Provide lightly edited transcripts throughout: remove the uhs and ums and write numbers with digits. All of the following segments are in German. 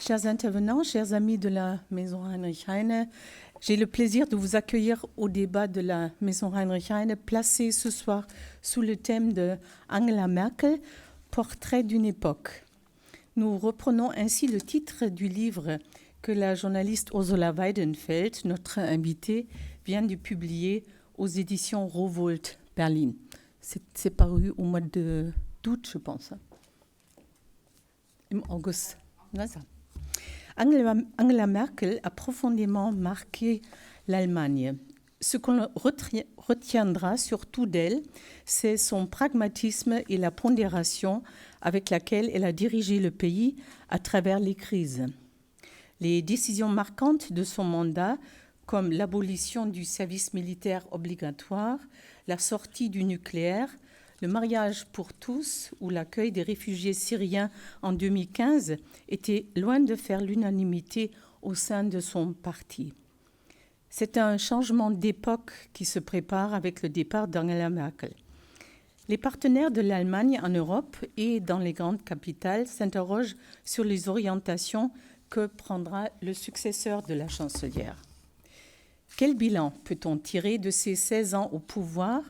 Chers intervenants, chers amis de la Maison Heinrich Heine, j'ai le plaisir de vous accueillir au débat de la Maison Heinrich Heine, placé ce soir sous le thème de Angela Merkel, Portrait d'une époque. Nous reprenons ainsi le titre du livre que la journaliste Ursula Weidenfeld, notre invitée, vient de publier aux éditions Rowohlt Berlin. C'est paru au mois d'août, je pense. Im August. Angela Merkel a profondément marqué l'Allemagne. Ce qu'on retiendra surtout d'elle, c'est son pragmatisme et la pondération avec laquelle elle a dirigé le pays à travers les crises. Les décisions marquantes de son mandat, comme l'abolition du service militaire obligatoire, la sortie du nucléaire, le mariage pour tous ou l'accueil des réfugiés syriens en 2015 étaient loin de faire l'unanimité au sein de son parti. C'est un changement d'époque qui se prépare avec le départ d'Angela Merkel. Les partenaires de l'Allemagne en Europe et dans les grandes capitales s'interrogent sur les orientations que prendra le successeur de la chancelière. Quel bilan peut-on tirer de ces 16 ans au pouvoir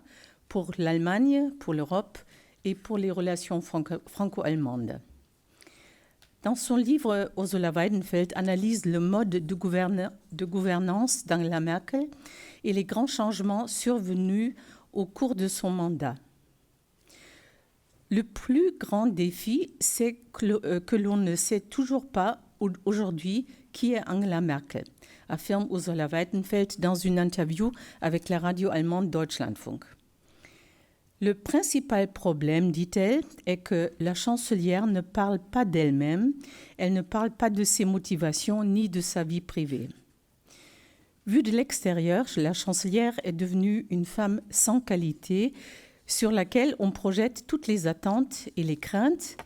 pour l'Allemagne, pour l'Europe et pour les relations franco-allemandes? Dans son livre, Ursula Weidenfeld analyse le mode de gouvernance d'Angela Merkel et les grands changements survenus au cours de son mandat. Le plus grand défi, c'est que l'on ne sait toujours pas aujourd'hui qui est Angela Merkel, affirme Ursula Weidenfeld dans une interview avec la radio allemande Deutschlandfunk. Le principal problème, dit-elle, est que la chancelière ne parle pas d'elle-même, elle ne parle pas de ses motivations ni de sa vie privée. Vue de l'extérieur, la chancelière est devenue une femme sans qualité sur laquelle on projette toutes les attentes et les craintes,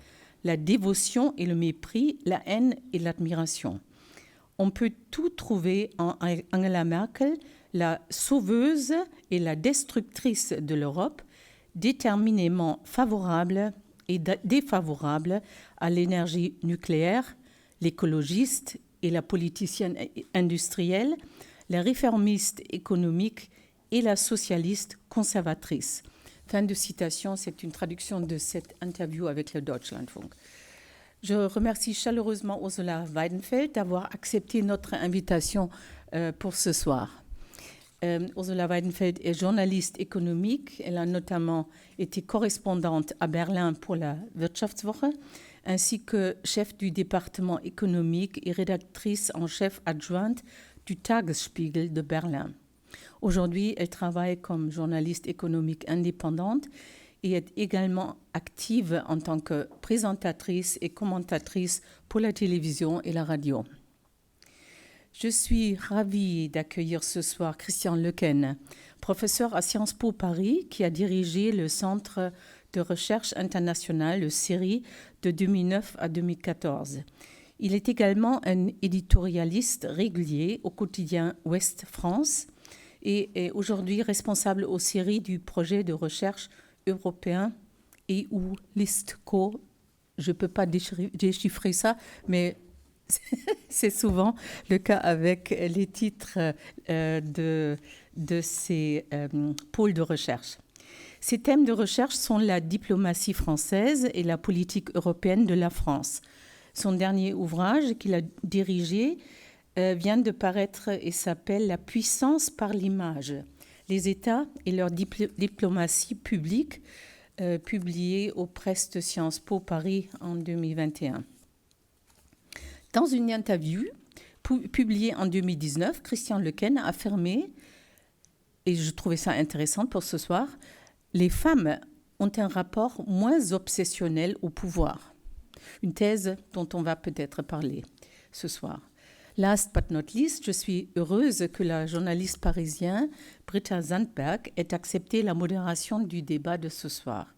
la dévotion et le mépris, la haine et l'admiration. On peut tout trouver en Angela Merkel, la sauveuse et la destructrice de l'Europe, déterminément favorable et défavorable à l'énergie nucléaire, l'écologiste et la politicienne industrielle, la réformiste économique et la socialiste conservatrice. Fin de citation, c'est une traduction de cette interview avec le Deutschlandfunk. Je remercie chaleureusement Ursula Weidenfeld d'avoir accepté notre invitation pour ce soir. Ursula Weidenfeld est journaliste économique. Elle a notamment été correspondante à Berlin pour la Wirtschaftswoche, ainsi que chef du département économique et rédactrice en chef adjointe du Tagesspiegel de Berlin. Aujourd'hui, elle travaille comme journaliste économique indépendante et est également active en tant que présentatrice et commentatrice pour la télévision et la radio. Je suis ravie d'accueillir ce soir Christian Lequesne, professeur à Sciences Po Paris, qui a dirigé le Centre de recherche internationale, le CERI, de 2009 à 2014. Il est également un éditorialiste régulier au quotidien Ouest France et est aujourd'hui responsable au CERI du projet de recherche européen et ou LISTCO. Je ne peux pas déchiffrer ça, mais c'est souvent le cas avec les titres de ces pôles de recherche. Ces thèmes de recherche sont la diplomatie française et la politique européenne de la France. Son dernier ouvrage qu'il a dirigé vient de paraître et s'appelle « La puissance par l'image. Les États et leur diplomatie publique », publié aux presses de Sciences Po Paris en 2021. Dans une interview publiée en 2019, Christian Lequesne a affirmé, et je trouvais ça intéressant pour ce soir, « Les femmes ont un rapport moins obsessionnel au pouvoir ». Une thèse dont on va peut-être parler ce soir. Last but not least, je suis heureuse que la journaliste parisienne Britta Sandberg ait accepté la modération du débat de ce soir.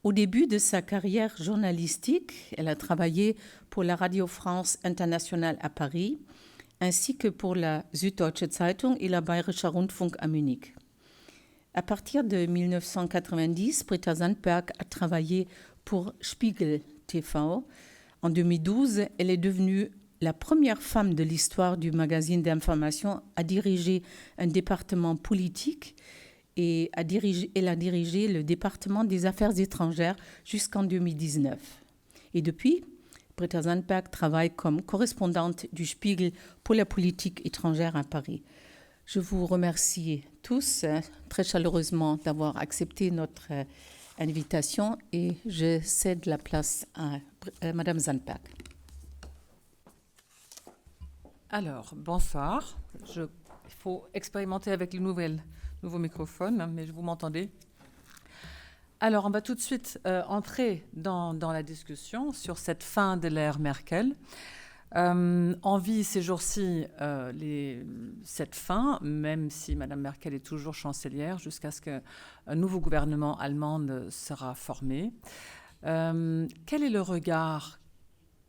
Au début de sa carrière journalistique, elle a travaillé pour la Radio France Internationale à Paris, ainsi que pour la Süddeutsche Zeitung et la Bayerischer Rundfunk à Munich. À partir de 1990, Britta Sandberg a travaillé pour Spiegel TV. En 2012, elle est devenue la première femme de l'histoire du magazine d'information à diriger un département politique et elle a dirigé le département des affaires étrangères jusqu'en 2019. Et depuis, Britta Sandberg travaille comme correspondante du Spiegel pour la politique étrangère à Paris. Je vous remercie tous très chaleureusement d'avoir accepté notre invitation et je cède la place à Madame Sandberg. Alors, bonsoir. Il faut expérimenter avec le nouveau microphone, mais vous m'entendez? Alors, on va tout de suite entrer dans la discussion sur cette fin de l'ère Merkel. On vit ces jours-ci cette fin, même si Mme Merkel est toujours chancelière, jusqu'à ce qu'un nouveau gouvernement allemand sera formé. Quel est le regard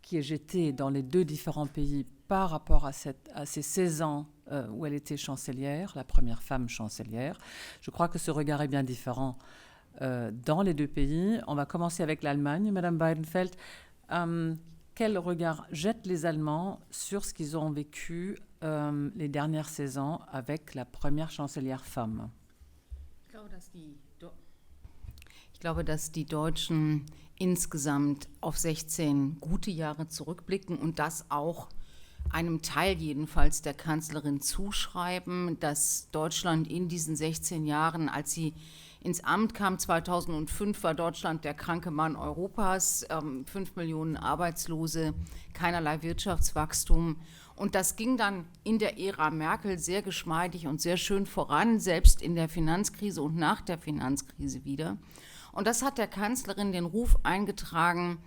qui est jeté dans les deux différents pays par rapport à ces 16 ans où elle était chancelière, la première femme chancelière? Je crois que ce regard est bien différent dans les deux pays. On va commencer avec l'Allemagne. Madame Weidenfeld, quel regard jettent les Allemands sur ce qu'ils ont vécu les dernières 16 ans avec la première chancelière femme? Ich glaube, dass die Deutschen insgesamt auf 16 gute Jahre zurückblicken und das auch einem Teil jedenfalls der Kanzlerin zuschreiben, dass Deutschland in diesen 16 Jahren, als sie ins Amt kam, 2005 war Deutschland der kranke Mann Europas, 5 Millionen Arbeitslose, keinerlei Wirtschaftswachstum. Und das ging dann in der Ära Merkel sehr geschmeidig und sehr schön voran, selbst in der Finanzkrise und nach der Finanzkrise wieder. Und das hat der Kanzlerin den Ruf eingetragen,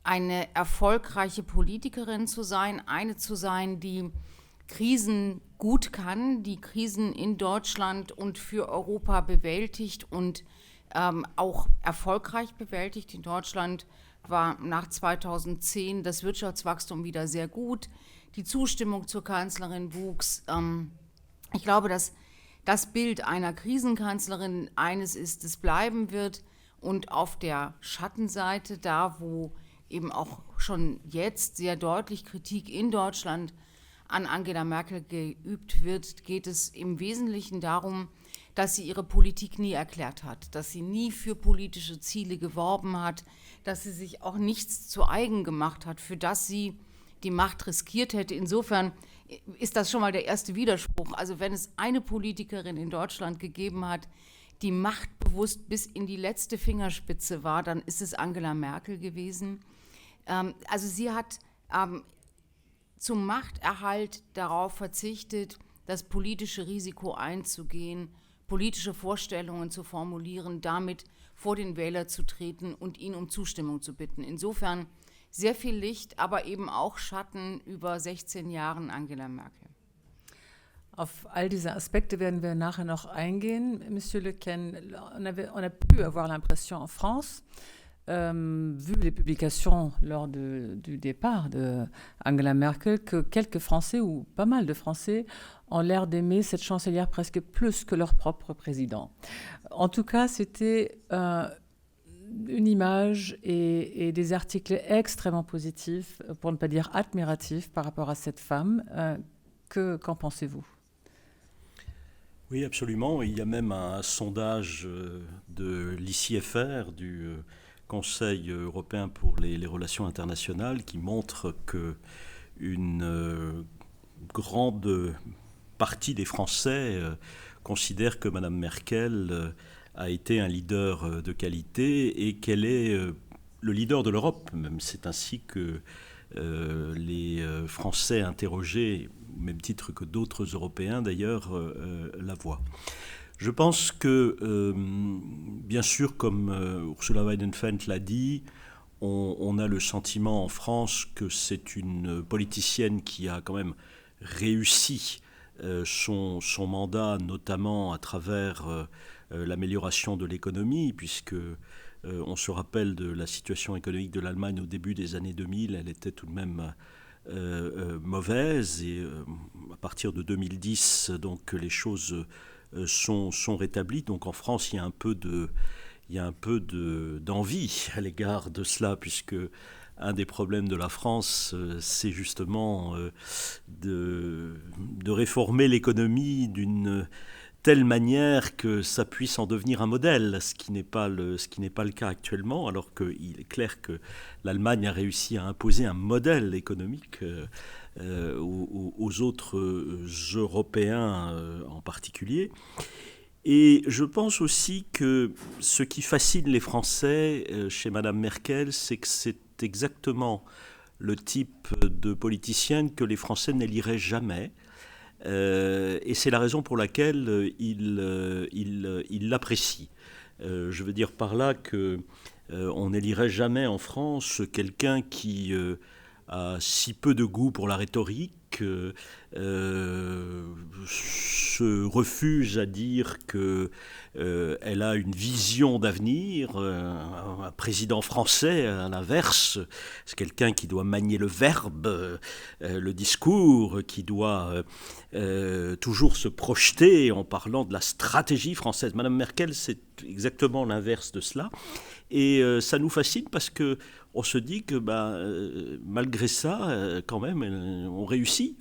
eine erfolgreiche Politikerin zu sein, eine zu sein, die Krisen gut kann, die Krisen in Deutschland und für Europa bewältigt und auch erfolgreich bewältigt. In Deutschland war nach 2010 das Wirtschaftswachstum wieder sehr gut, die Zustimmung zur Kanzlerin wuchs. Ich glaube, dass das Bild einer Krisenkanzlerin eines ist, das bleiben wird. Und auf der Schattenseite, da wo eben auch schon jetzt sehr deutlich Kritik in Deutschland an Angela Merkel geübt wird, geht es im Wesentlichen darum, dass sie ihre Politik nie erklärt hat, dass sie nie für politische Ziele geworben hat, dass sie sich auch nichts zu eigen gemacht hat, für das sie die Macht riskiert hätte. Insofern ist das schon mal der erste Widerspruch. Also wenn es eine Politikerin in Deutschland gegeben hat, die machtbewusst bis in die letzte Fingerspitze war, dann ist es Angela Merkel gewesen. Also sie hat zum Machterhalt darauf verzichtet, das politische Risiko einzugehen, politische Vorstellungen zu formulieren, damit vor den Wähler zu treten und ihn um Zustimmung zu bitten. Insofern sehr viel Licht, aber eben auch Schatten über 16 Jahren Angela Merkel. Auf all diese Aspekte werden wir nachher noch eingehen. Monsieur Lequen, on a pu avoir l'impression en France, vu les publications lors du départ de Angela Merkel, que quelques Français, ou pas mal de Français, ont l'air d'aimer cette chancelière presque plus que leur propre président. En tout cas, c'était une image et des articles extrêmement positifs, pour ne pas dire admiratifs, par rapport à cette femme. Qu'en pensez-vous ? Oui, absolument. Il y a même un sondage de l'ICFR, du Conseil européen pour les relations internationales, qui montre qu'une grande partie des Français considèrent que Mme Merkel a été un leader de qualité et qu'elle est le leader de l'Europe. Même c'est ainsi que les Français interrogés, au même titre que d'autres Européens d'ailleurs, la voient. Je pense que, bien sûr, comme Ursula Weidenfeld l'a dit, on a le sentiment en France que c'est une politicienne qui a quand même réussi son mandat, notamment à travers l'amélioration de l'économie, puisque on se rappelle de la situation économique de l'Allemagne au début des années 2000, elle était tout de même mauvaise, et à partir de 2010, donc les choses sont rétablies. Donc en France, il y a un peu d'envie à l'égard de cela, puisque un des problèmes de la France, c'est justement de réformer l'économie d'une telle manière que ça puisse en devenir un modèle, ce qui n'est pas le cas actuellement, alors qu'il est clair que l'Allemagne a réussi à imposer un modèle économique aux autres Européens en particulier. Et je pense aussi que ce qui fascine les Français chez Madame Merkel, c'est que c'est exactement le type de politicienne que les Français n'éliraient jamais. Et c'est la raison pour laquelle il l'apprécie. Je veux dire par là qu'on n'élirait jamais en France quelqu'un qui a si peu de goût pour la rhétorique, se refuse à dire qu'elle a une vision d'avenir. Un président français, à l'inverse, c'est quelqu'un qui doit manier le verbe, le discours, qui doit toujours se projeter en parlant de la stratégie française. Madame Merkel, c'est exactement l'inverse de cela. Et ça nous fascine parce qu'on se dit que malgré ça, quand même, on réussit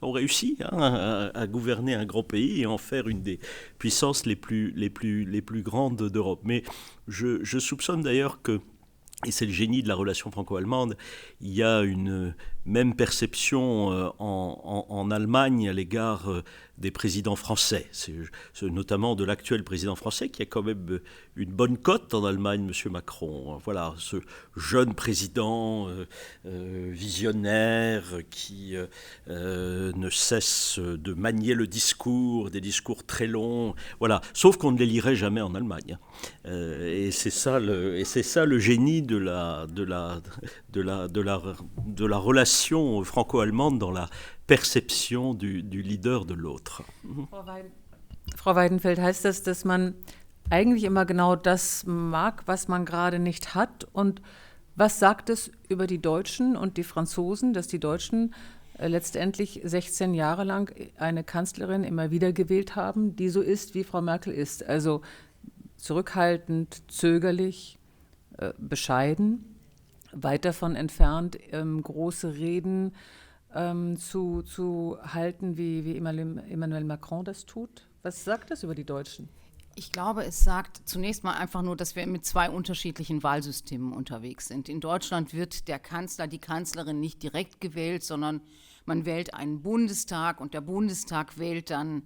à gouverner un grand pays et en faire une des puissances les plus grandes d'Europe. Mais je soupçonne d'ailleurs que, et c'est le génie de la relation franco-allemande, il y a une même perception en Allemagne à l'égard des présidents français, c'est notamment de l'actuel président français qui a quand même une bonne cote en Allemagne, M. Macron. Voilà, ce jeune président visionnaire qui ne cesse de manier le discours, des discours très longs. Voilà, sauf qu'on ne les lirait jamais en Allemagne. Et c'est ça le génie de la relation franco-allemande dans la perception du leader de l'autre. Frau Weidenfeld, heißt das, dass man eigentlich immer genau das mag, was man gerade nicht hat? Und was sagt es über die Deutschen und die Franzosen, dass die Deutschen letztendlich 16 Jahre lang eine Kanzlerin immer wieder gewählt haben, die so ist, wie Frau Merkel ist? Also zurückhaltend, zögerlich, bescheiden, weit davon entfernt, große Reden zu halten, wie Emmanuel Macron das tut? Was sagt das über die Deutschen? Ich glaube, es sagt zunächst mal einfach nur, dass wir mit zwei unterschiedlichen Wahlsystemen unterwegs sind. In Deutschland wird der Kanzler, die Kanzlerin nicht direkt gewählt, sondern man wählt einen Bundestag und der Bundestag wählt dann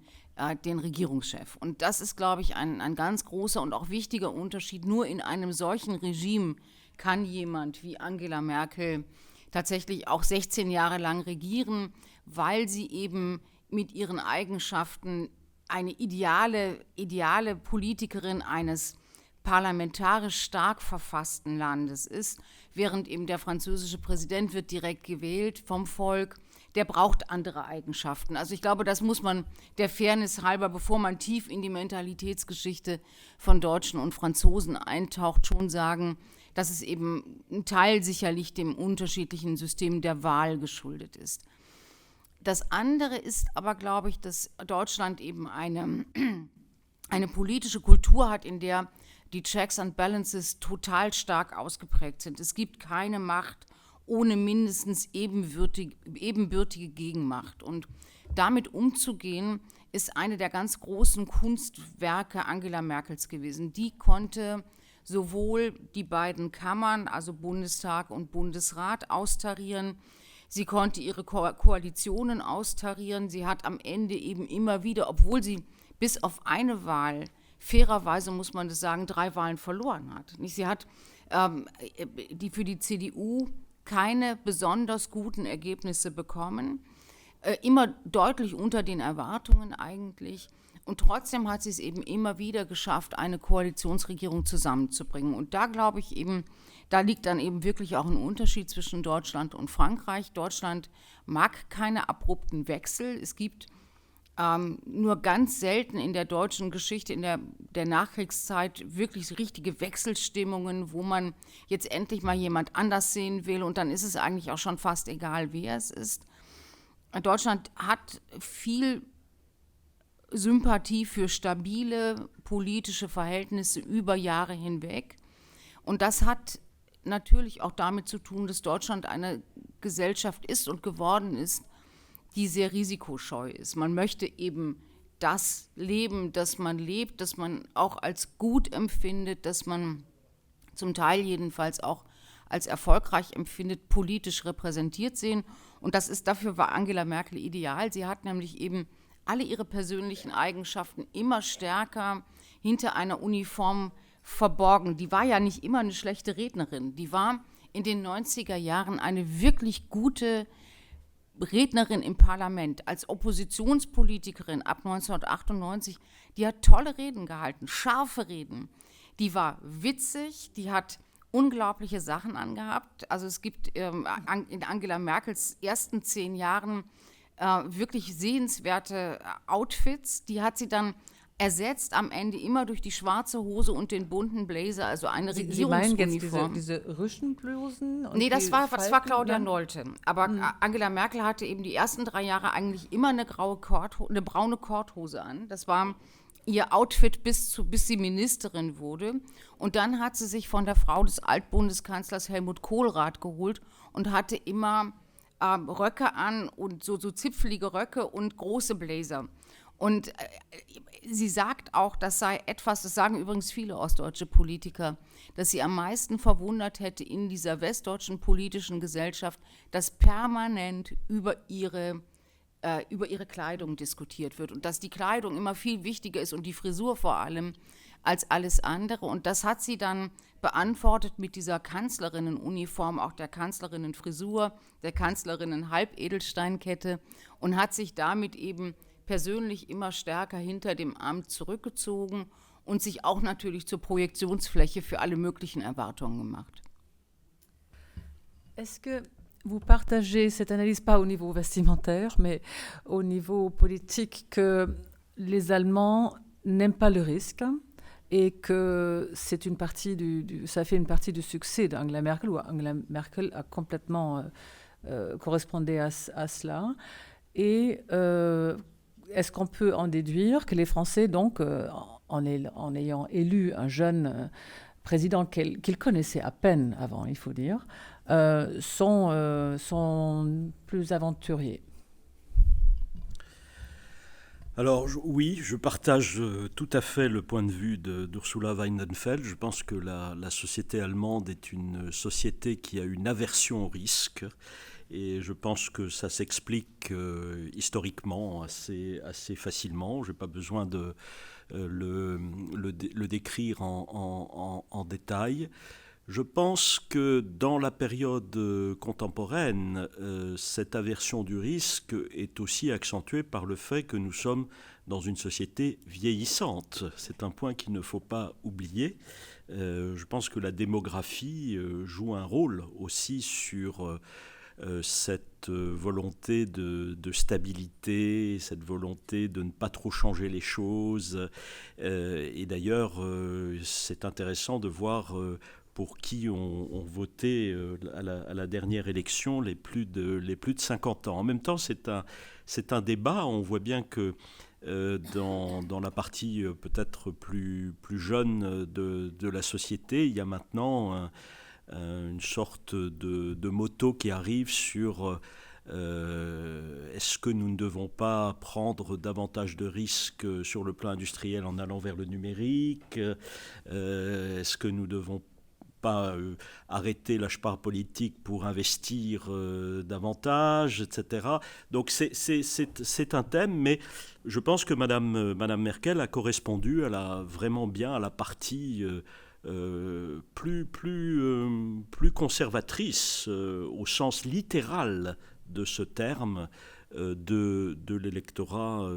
den Regierungschef. Und das ist, glaube ich, ein ganz großer und auch wichtiger Unterschied. Nur in einem solchen Regime kann jemand wie Angela Merkel tatsächlich auch 16 Jahre lang regieren, weil sie eben mit ihren Eigenschaften eine ideale Politikerin eines parlamentarisch stark verfassten Landes ist, während eben der französische Präsident wird direkt gewählt vom Volk, der braucht andere Eigenschaften. Also ich glaube, das muss man der Fairness halber, bevor man tief in die Mentalitätsgeschichte von Deutschen und Franzosen eintaucht, schon sagen, dass es eben ein Teil sicherlich dem unterschiedlichen System der Wahl geschuldet ist. Das andere ist aber, glaube ich, dass Deutschland eben eine politische Kultur hat, in der die Checks and Balances total stark ausgeprägt sind. Es gibt keine Macht ohne mindestens ebenbürtige Gegenmacht. Und damit umzugehen, ist eine der ganz großen Kunstwerke Angela Merkels gewesen. Die konnte sowohl die beiden Kammern, also Bundestag und Bundesrat, austarieren. Sie konnte ihre Koalitionen austarieren. Sie hat am Ende eben immer wieder, obwohl sie bis auf eine Wahl, fairerweise muss man das sagen, 3 Wahlen verloren hat. Sie hat für die CDU keine besonders guten Ergebnisse bekommen, immer deutlich unter den Erwartungen eigentlich. Und trotzdem hat sie es eben immer wieder geschafft, eine Koalitionsregierung zusammenzubringen. Und da glaube ich eben, da liegt dann eben wirklich auch ein Unterschied zwischen Deutschland und Frankreich. Deutschland mag keine abrupten Wechsel. Es gibt nur ganz selten in der deutschen Geschichte, in der Nachkriegszeit, wirklich richtige Wechselstimmungen, wo man jetzt endlich mal jemand anders sehen will. Und dann ist es eigentlich auch schon fast egal, wer es ist. Deutschland hat viel Sympathie für stabile politische Verhältnisse über Jahre hinweg. Und das hat natürlich auch damit zu tun, dass Deutschland eine Gesellschaft ist und geworden ist, die sehr risikoscheu ist. Man möchte eben das Leben, das man lebt, das man auch als gut empfindet, das man zum Teil jedenfalls auch als erfolgreich empfindet, politisch repräsentiert sehen. Und dafür war Angela Merkel ideal. Sie hat nämlich eben alle ihre persönlichen Eigenschaften immer stärker hinter einer Uniform verborgen. Die war ja nicht immer eine schlechte Rednerin. Die war in den 90er Jahren eine wirklich gute Rednerin im Parlament, als Oppositionspolitikerin ab 1998, die hat tolle Reden gehalten, scharfe Reden. Die war witzig, die hat unglaubliche Sachen angehabt. Also es gibt in Angela Merkels ersten 10 Jahren wirklich sehenswerte Outfits. Die hat sie dann ersetzt am Ende immer durch die schwarze Hose und den bunten Blazer, also eine Regierungsuniform. Sie meinen jetzt diese Rüschenblusen? Nee, das war Claudia Nolte. Aber Angela Merkel hatte eben die ersten 3 Jahre eigentlich immer eine braune Korthose an. Das war ihr Outfit bis sie Ministerin wurde. Und dann hat sie sich von der Frau des Altbundeskanzlers Helmut Kohlrath geholt und hatte immer Röcke an und so zipfelige Röcke und große Blazer. Und sie sagt auch, das sei etwas, das sagen übrigens viele ostdeutsche Politiker, dass sie am meisten verwundert hätte in dieser westdeutschen politischen Gesellschaft, dass permanent über ihre Kleidung diskutiert wird und dass die Kleidung immer viel wichtiger ist und die Frisur vor allem als alles andere. Und das hat sie dann beantwortet mit dieser Kanzlerinnenuniform, auch der Kanzlerinnenfrisur, der Kanzlerinnen-Halbedelsteinkette und hat sich damit eben persönlich immer stärker hinter dem Amt zurückgezogen und sich auch natürlich zur Projektionsfläche für alle möglichen Erwartungen gemacht. Est-ce que vous partagez cette analyse, pas au niveau vestimentaire, mais au niveau politique, que les Allemands n'aiment pas le risque et que c'est une partie ça fait une partie du succès d'Angela Merkel, ou Angela Merkel a complètement correspondé à cela. Et est-ce qu'on peut en déduire que les Français, donc, en ayant élu un jeune président qu'ils connaissaient à peine avant, il faut dire, sont plus aventuriers? Alors oui, je partage tout à fait le point de vue d'Ursula Weidenfeld. Je pense que la société allemande est une société qui a une aversion au risque. Et je pense que ça s'explique historiquement assez facilement. Je n'ai pas besoin de le décrire en détail. Je pense que dans la période contemporaine, cette aversion du risque est aussi accentuée par le fait que nous sommes dans une société vieillissante. C'est un point qu'il ne faut pas oublier. Je pense que la démographie joue un rôle aussi sur cette volonté de stabilité, cette volonté de ne pas trop changer les choses. Et d'ailleurs, c'est intéressant de voir pour qui ont voté à la dernière élection les plus de 50 ans. En même temps, c'est un débat. On voit bien que dans la partie peut-être plus jeune de la société, il y a maintenant une sorte de moto qui arrive sur est-ce que nous ne devons pas prendre davantage de risques sur le plan industriel en allant vers le numérique, est-ce que nous devons pas arrêter la spare politique pour investir davantage, etc. Donc c'est un thème, mais je pense que Madame Merkel a correspondu vraiment bien à la partie plus conservatrice au sens littéral de ce terme de l'électorat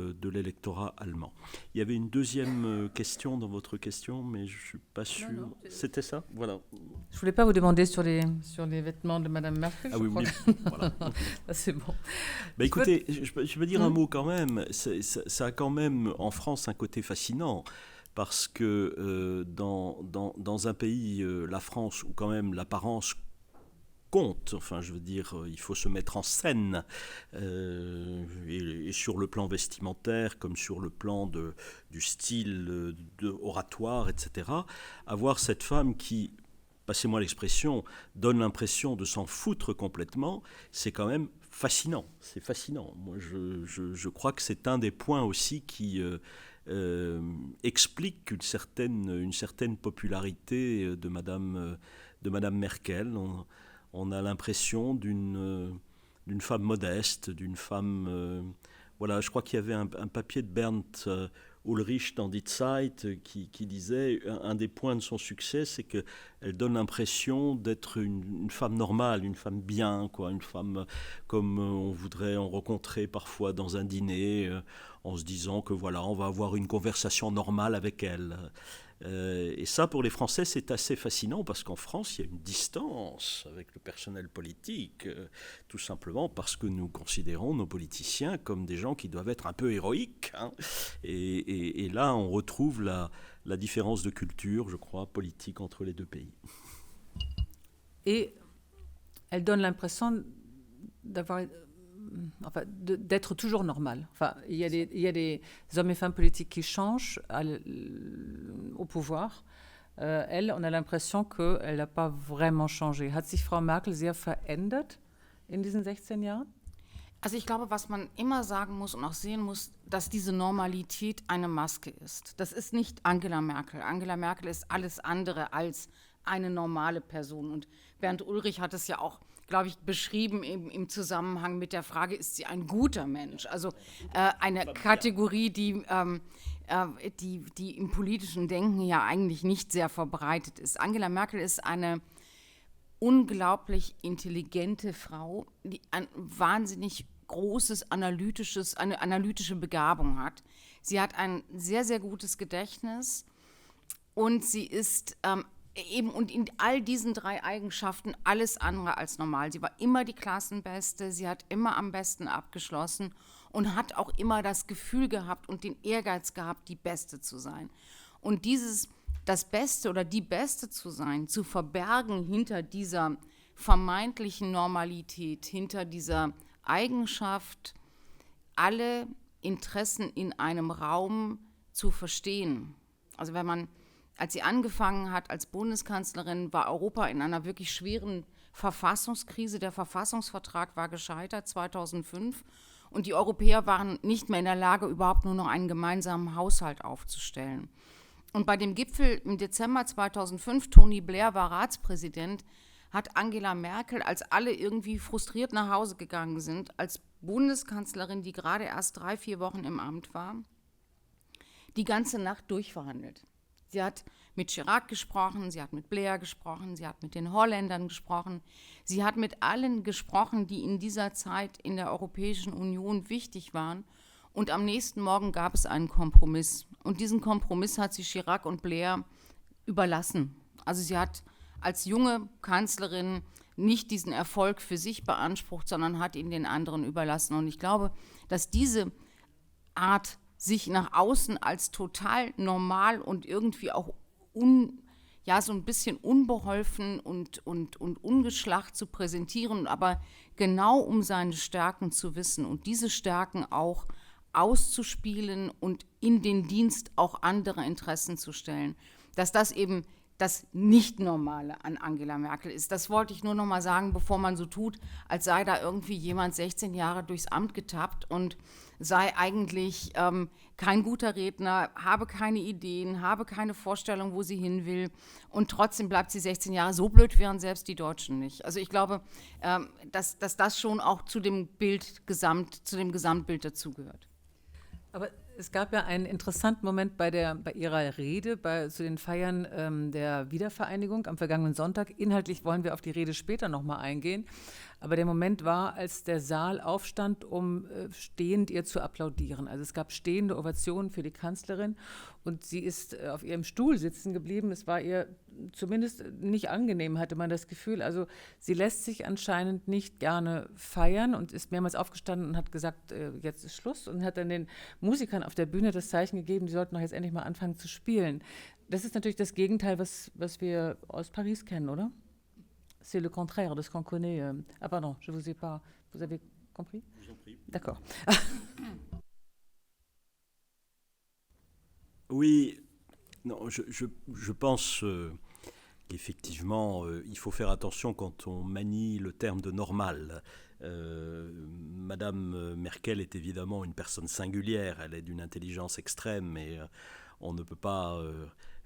allemand. Il y avait une deuxième question dans votre question, mais je ne suis pas sûr. Non, c'était ça? Voilà. Je ne voulais pas vous demander sur les vêtements de Madame Merkel. Ah oui. Voilà. C'est bon. Bah, écoutez, je veux dire un mot quand même. Ça a quand même en France un côté fascinant. Parce que dans un pays, la France, où quand même l'apparence compte, enfin je veux dire, il faut se mettre en scène, et sur le plan vestimentaire comme sur le plan du style oratoire, etc., avoir cette femme qui passez-moi l'expression, donne l'impression de s'en foutre complètement, c'est quand même fascinant. C'est fascinant. Moi, je crois que c'est un des points aussi qui explique une certaine popularité de Madame Merkel. On a l'impression d'une femme modeste, d'une femme... voilà, je crois qu'il y avait un papier de Bernd Ulrich dans Die Zeit qui disait un des points de son succès, c'est qu'elle donne l'impression d'être une femme normale, une femme bien, quoi, une femme comme on voudrait en rencontrer parfois dans un dîner, en se disant que voilà, on va avoir une conversation normale avec elle. Et ça, pour les Français, c'est assez fascinant parce qu'en France, il y a une distance avec le personnel politique, tout simplement parce que nous considérons nos politiciens comme des gens qui doivent être un peu héroïques. Hein. Et là, on retrouve la différence de culture, je crois, politique entre les deux pays. Et elle donne l'impression d'être toujours normale. Enfin, il y a des hommes et femmes politiques qui changent au pouvoir. Elle, on a l'impression qu'elle n'a pas vraiment changé. Hat sich Frau Merkel sehr verändert in diesen 16 Jahren? Also ich glaube, was man immer sagen muss und auch sehen muss, dass diese Normalität eine Maske ist. Das ist nicht Angela Merkel. Angela Merkel ist alles andere als eine normale Person. Und Bernd Ulrich hat es ja auch, glaube ich, beschrieben im Zusammenhang mit der Frage, ist sie ein guter Mensch? Also eine Kategorie, die im politischen Denken ja eigentlich nicht sehr verbreitet ist. Angela Merkel ist eine unglaublich intelligente Frau, die ein wahnsinnig großes eine analytische Begabung hat. Sie hat ein sehr, sehr gutes Gedächtnis und sie ist eben und in all diesen 3 Eigenschaften alles andere als normal. Sie war immer die Klassenbeste, sie hat immer am besten abgeschlossen und hat auch immer das Gefühl gehabt und den Ehrgeiz gehabt, die Beste zu sein. Und das Beste oder die Beste zu sein, zu verbergen hinter dieser vermeintlichen Normalität, hinter dieser Eigenschaft, alle Interessen in einem Raum zu verstehen. Also als sie angefangen hat als Bundeskanzlerin, war Europa in einer wirklich schweren Verfassungskrise. Der Verfassungsvertrag war gescheitert 2005 und die Europäer waren nicht mehr in der Lage, überhaupt nur noch einen gemeinsamen Haushalt aufzustellen. Und bei dem Gipfel im Dezember 2005, Tony Blair war Ratspräsident, hat Angela Merkel, als alle irgendwie frustriert nach Hause gegangen sind, als Bundeskanzlerin, die gerade erst 3-4 Wochen im Amt war, die ganze Nacht durchverhandelt. Sie hat mit Chirac gesprochen, sie hat mit Blair gesprochen, sie hat mit den Holländern gesprochen, sie hat mit allen gesprochen, die in dieser Zeit in der Europäischen Union wichtig waren. Und am nächsten Morgen gab es einen Kompromiss. Und diesen Kompromiss hat sie Chirac und Blair überlassen. Also sie hat als junge Kanzlerin nicht diesen Erfolg für sich beansprucht, sondern hat ihn den anderen überlassen. Und ich glaube, dass diese Art, sich nach außen als total normal und irgendwie auch so ein bisschen unbeholfen und ungeschlacht zu präsentieren, aber genau um seine Stärken zu wissen und diese Stärken auch auszuspielen und in den Dienst auch anderer Interessen zu stellen, dass das eben das Nicht-Normale an Angela Merkel ist. Das wollte ich nur noch mal sagen, bevor man so tut, als sei da irgendwie jemand 16 Jahre durchs Amt getappt und sei eigentlich kein guter Redner, habe keine Ideen, habe keine Vorstellung, wo sie hin will und trotzdem bleibt sie 16 Jahre. So blöd wären selbst die Deutschen nicht. Also ich glaube, dass das schon auch zu dem Gesamtbild dazugehört. Aber es gab ja einen interessanten Moment bei Ihrer Rede zu den Feiern der Wiedervereinigung am vergangenen Sonntag. Inhaltlich wollen wir auf die Rede später nochmal eingehen. Aber der Moment war, als der Saal aufstand, um stehend ihr zu applaudieren. Also es gab stehende Ovationen für die Kanzlerin und sie ist auf ihrem Stuhl sitzen geblieben. Es war ihr zumindest nicht angenehm, hatte man das Gefühl. Also sie lässt sich anscheinend nicht gerne feiern und ist mehrmals aufgestanden und hat gesagt, jetzt ist Schluss, und hat dann den Musikern auf der Bühne das Zeichen gegeben, die sollten doch jetzt endlich mal anfangen zu spielen. Das ist natürlich das Gegenteil, was wir aus Paris kennen, oder? C'est le contraire de ce qu'on connaît. Ah pardon, je vous ai pas... Vous avez compris? Je vous en prie. D'accord. Oui, non, je pense Effectivement, il faut faire attention quand on manie le terme de normal. Madame Merkel est évidemment une personne singulière, elle est d'une intelligence extrême, et on ne peut pas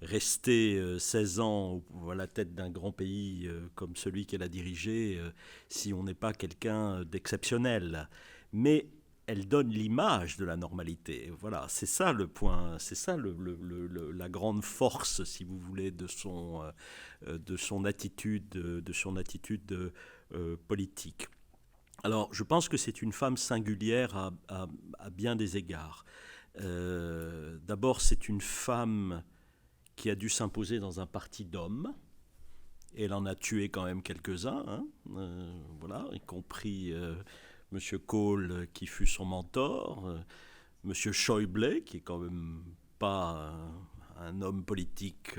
rester 16 ans à la tête d'un grand pays comme celui qu'elle a dirigé si on n'est pas quelqu'un d'exceptionnel. Mais elle donne l'image de la normalité. Voilà, c'est ça le point, c'est ça la grande force, si vous voulez, de son attitude, politique. Alors, je pense que c'est une femme singulière à bien des égards. D'abord, c'est une femme qui a dû s'imposer dans un parti d'hommes. Elle en a tué quand même quelques-uns, hein, voilà, y compris M. Kohl, qui fut son mentor, M. Schäuble, qui est quand même pas un homme politique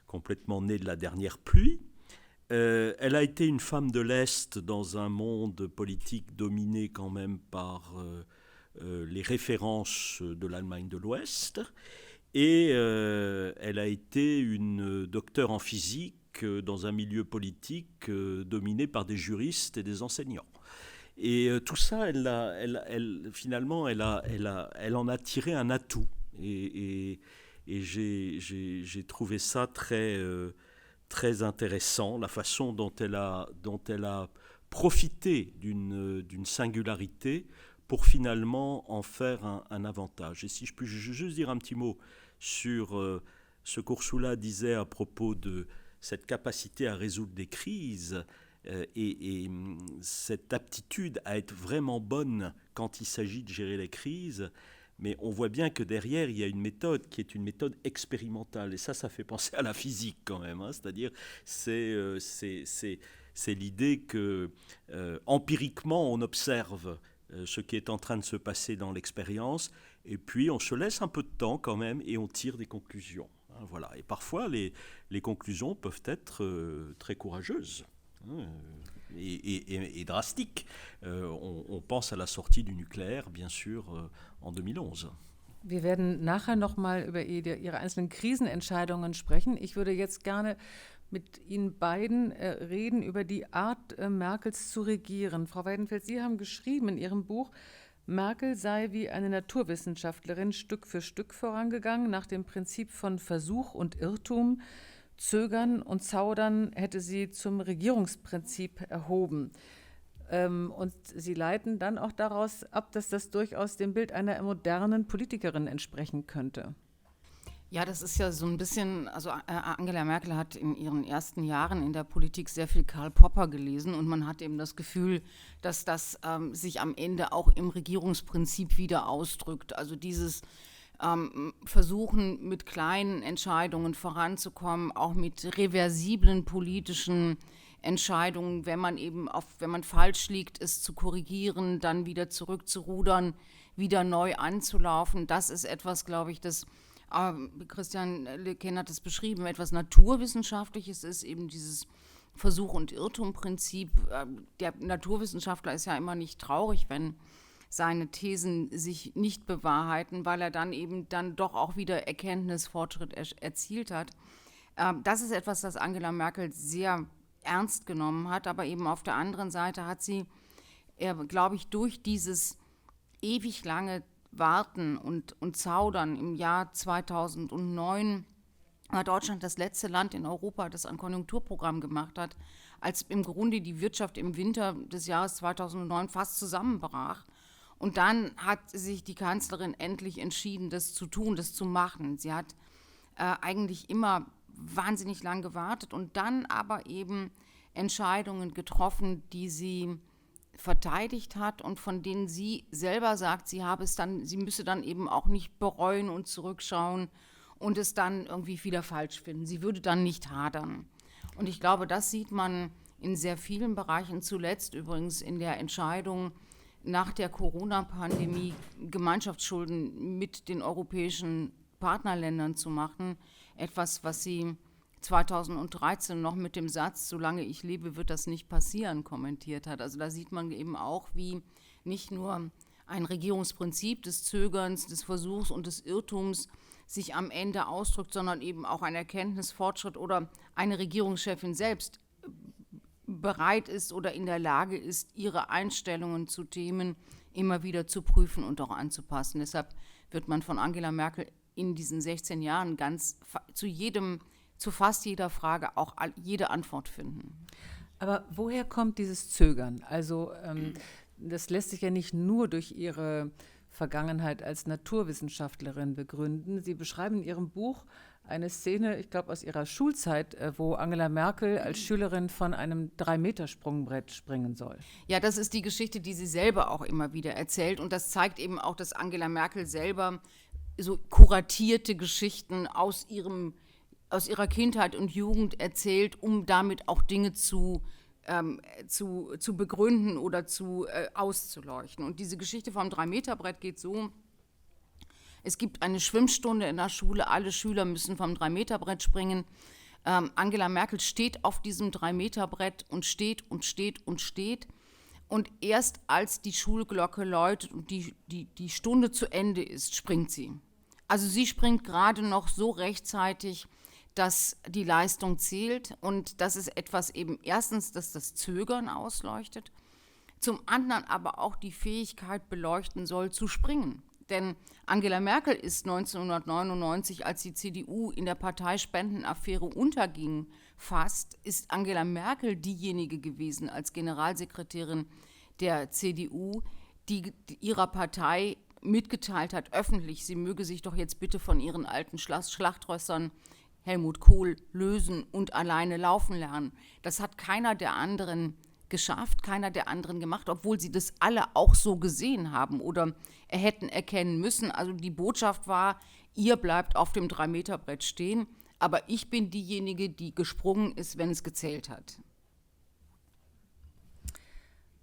complètement né de la dernière pluie. Elle a été une femme de l'Est dans un monde politique dominé quand même par les références de l'Allemagne de l'Ouest. Et elle a été une docteure en physique dans un milieu politique dominé par des juristes et des enseignants. Et tout ça, finalement, elle en a tiré un atout. Et j'ai trouvé ça très intéressant, la façon dont elle a profité d'une singularité pour finalement en faire un avantage. Et si je puis juste dire un petit mot sur ce qu'Ursula disait à propos de cette capacité à résoudre des crises et cette aptitude à être vraiment bonne quand il s'agit de gérer les crises, mais on voit bien que derrière, il y a une méthode qui est une méthode expérimentale. Et ça fait penser à la physique quand même, hein. C'est-à-dire, c'est l'idée que empiriquement, on observe ce qui est en train de se passer dans l'expérience, et puis on se laisse un peu de temps quand même, et on tire des conclusions. Hein, voilà. Et parfois, les conclusions peuvent être très courageuses. Et drastiques. On pense à la sortie du nucléaire, bien sûr, en 2011. Wir werden nachher nochmal über Ihre einzelnen Krisenentscheidungen sprechen. Ich würde jetzt gerne mit Ihnen beiden reden über die Art Merkels zu regieren. Frau Weidenfeld, Sie haben geschrieben in Ihrem Buch, Merkel sei wie eine Naturwissenschaftlerin Stück für Stück vorangegangen, nach dem Prinzip von Versuch und Irrtum. Zögern und Zaudern hätte sie zum Regierungsprinzip erhoben. Und Sie leiten dann auch daraus ab, dass das durchaus dem Bild einer modernen Politikerin entsprechen könnte. Ja, das ist ja so ein bisschen, also Angela Merkel hat in ihren ersten Jahren in der Politik sehr viel Karl Popper gelesen und man hat eben das Gefühl, dass das sich am Ende auch im Regierungsprinzip wieder ausdrückt. Also dieses versuchen, mit kleinen Entscheidungen voranzukommen, auch mit reversiblen politischen Entscheidungen, wenn man falsch liegt, es zu korrigieren, dann wieder zurückzurudern, wieder neu anzulaufen. Das ist etwas, glaube ich, das Christian Lequesne hat es beschrieben, etwas Naturwissenschaftliches ist eben dieses Versuch- und Irrtum-Prinzip. Der Naturwissenschaftler ist ja immer nicht traurig, wenn seine Thesen sich nicht bewahrheiten, weil er dann eben doch auch wieder Erkenntnisfortschritt erzielt hat. Das ist etwas, das Angela Merkel sehr ernst genommen hat, aber eben auf der anderen Seite hat sie, glaube ich, durch dieses ewig lange Warten und Zaudern im Jahr 2009 war Deutschland das letzte Land in Europa, das ein Konjunkturprogramm gemacht hat, als im Grunde die Wirtschaft im Winter des Jahres 2009 fast zusammenbrach. Und dann hat sich die Kanzlerin endlich entschieden, das zu tun, das zu machen. Sie hat eigentlich immer wahnsinnig lang gewartet und dann aber eben Entscheidungen getroffen, die sie verteidigt hat und von denen sie selber sagt, sie müsse dann eben auch nicht bereuen und zurückschauen und es dann irgendwie wieder falsch finden. Sie würde dann nicht hadern. Und ich glaube, das sieht man in sehr vielen Bereichen, zuletzt übrigens in der Entscheidung, nach der Corona-Pandemie Gemeinschaftsschulden mit den europäischen Partnerländern zu machen. Etwas, was sie 2013 noch mit dem Satz, solange ich lebe, wird das nicht passieren, kommentiert hat. Also da sieht man eben auch, wie nicht nur ein Regierungsprinzip des Zögerns, des Versuchs und des Irrtums sich am Ende ausdrückt, sondern eben auch ein Erkenntnisfortschritt oder eine Regierungschefin selbst bereit ist oder in der Lage ist, ihre Einstellungen zu Themen immer wieder zu prüfen und auch anzupassen. Deshalb wird man von Angela Merkel in diesen 16 Jahren zu fast jeder Frage auch jede Antwort finden. Aber woher kommt dieses Zögern? Also das lässt sich ja nicht nur durch Ihre Vergangenheit als Naturwissenschaftlerin begründen. Sie beschreiben in Ihrem Buch eine Szene, ich glaube aus Ihrer Schulzeit, wo Angela Merkel als Schülerin von einem 3-Meter-Sprungbrett springen soll. Ja, das ist die Geschichte, die sie selber auch immer wieder erzählt. Und das zeigt eben auch, dass Angela Merkel selber so kuratierte Geschichten aus ihrer Kindheit und Jugend erzählt, um damit auch Dinge zu begründen oder auszuleuchten. Und diese Geschichte vom 3-Meter-Brett geht so: Es gibt eine Schwimmstunde in der Schule, alle Schüler müssen vom 3-Meter-Brett springen. Angela Merkel steht auf diesem 3-Meter-Brett und steht und steht und steht. Und erst als die Schulglocke läutet und die Stunde zu Ende ist, springt sie. Also sie springt gerade noch so rechtzeitig, dass die Leistung zählt. Und das ist etwas eben erstens, dass das Zögern ausleuchtet, zum anderen aber auch die Fähigkeit beleuchten soll, zu springen. Denn Angela Merkel ist 1999, als die CDU in der Parteispendenaffäre unterging, ist Angela Merkel diejenige gewesen als Generalsekretärin der CDU, die ihrer Partei mitgeteilt hat, öffentlich, sie möge sich doch jetzt bitte von ihren alten Schlachtrössern Helmut Kohl lösen und alleine laufen lernen. Das hat keiner der anderen geschafft, keiner der anderen gemacht, obwohl sie das alle auch so gesehen haben oder hätten erkennen müssen. Also die Botschaft war, ihr bleibt auf dem 3-Meter-Brett stehen, aber ich bin diejenige, die gesprungen ist, wenn es gezählt hat.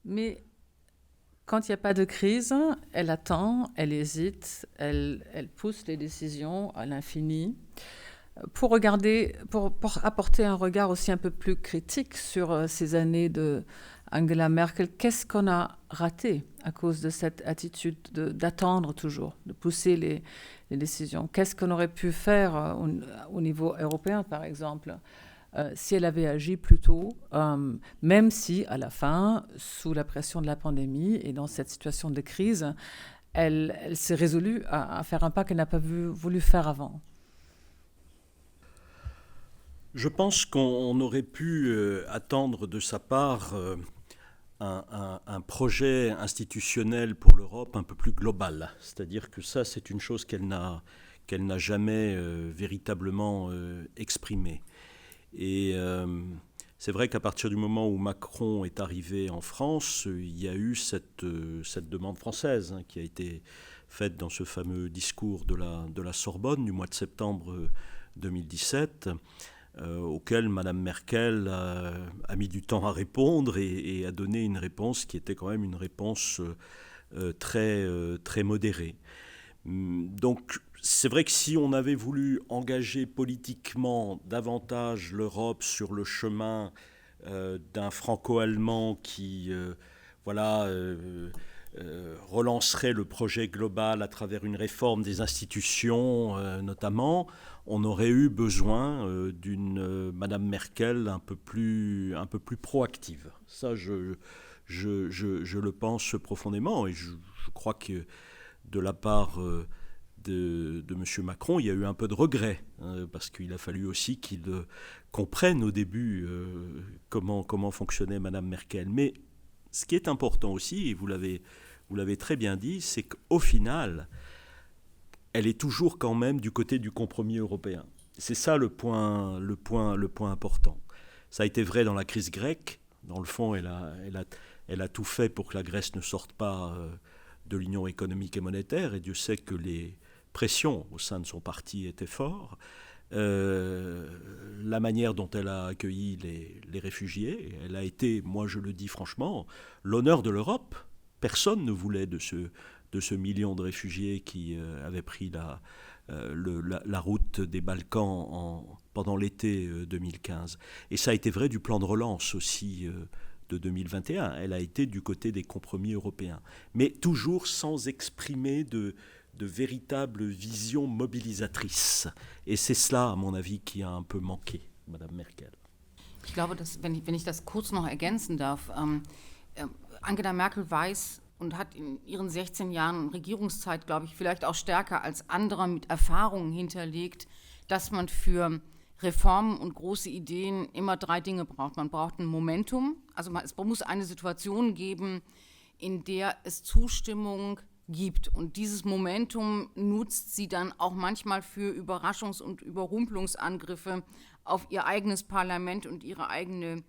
Mais quand il n'y a pas de crise, elle attend, elle hésite, elle pousse les décisions à l'infini. Pour apporter un regard aussi un peu plus critique sur ces années de Angela Merkel, qu'est-ce qu'on a raté à cause de cette attitude d'attendre toujours, de pousser les décisions? Qu'est-ce qu'on aurait pu faire au niveau européen, par exemple, si elle avait agi plus tôt, même si, à la fin, sous la pression de la pandémie et dans cette situation de crise, elle s'est résolue à faire un pas qu'elle n'a pas voulu faire avant? Je pense qu'on aurait pu attendre de sa part un projet institutionnel pour l'Europe un peu plus global. C'est-à-dire que ça, c'est une chose qu'elle n'a jamais véritablement exprimée. Et c'est vrai qu'à partir du moment où Macron est arrivé en France, il y a eu cette demande française qui a été faite dans ce fameux discours de la Sorbonne du mois de septembre 2017, auquel Mme Merkel a mis du temps à répondre et a donné une réponse qui était quand même une réponse très, très modérée. Donc c'est vrai que si on avait voulu engager politiquement davantage l'Europe sur le chemin d'un franco-allemand qui relancerait le projet global à travers une réforme des institutions notamment, on aurait eu besoin d'une Madame Merkel un peu plus proactive. Ça, je le pense profondément et je crois que de la part de M. Macron, il y a eu un peu de regret, parce qu'il a fallu aussi qu'il comprenne au début comment fonctionnait Mme Merkel. Mais ce qui est important aussi, et vous l'avez très bien dit, c'est qu'au final, elle est toujours quand même du côté du compromis européen. C'est ça le point important. Ça a été vrai dans la crise grecque. Dans le fond, elle a tout fait pour que la Grèce ne sorte pas de l'Union économique et monétaire, et Dieu sait que les pressions au sein de son parti étaient fortes. La manière dont elle a accueilli les réfugiés, elle a été, moi je le dis franchement, l'honneur de l'Europe. Personne ne voulait de ce million de réfugiés qui avaient pris la route des Balkans pendant l'été 2015. Et ça a été vrai du plan de relance aussi de 2021. Elle a été du côté des compromis européens. Mais toujours sans exprimer de de véritables visions mobilisatrices. Et c'est cela, à mon avis, qui a un peu manqué, Madame Merkel. Ich glaube, dass, wenn ich das kurz noch ergänzen darf, Angela Merkel weiß und hat in ihren 16 Jahren Regierungszeit, glaube ich, vielleicht auch stärker als andere mit Erfahrungen hinterlegt, dass man für Reformen und große Ideen immer 3 Dinge braucht. Man braucht ein Momentum, also es muss eine Situation geben, in der es Zustimmung gibt. Und dieses Momentum nutzt sie dann auch manchmal für Überraschungs- und Überrumpelungsangriffe auf ihr eigenes Parlament und ihre eigene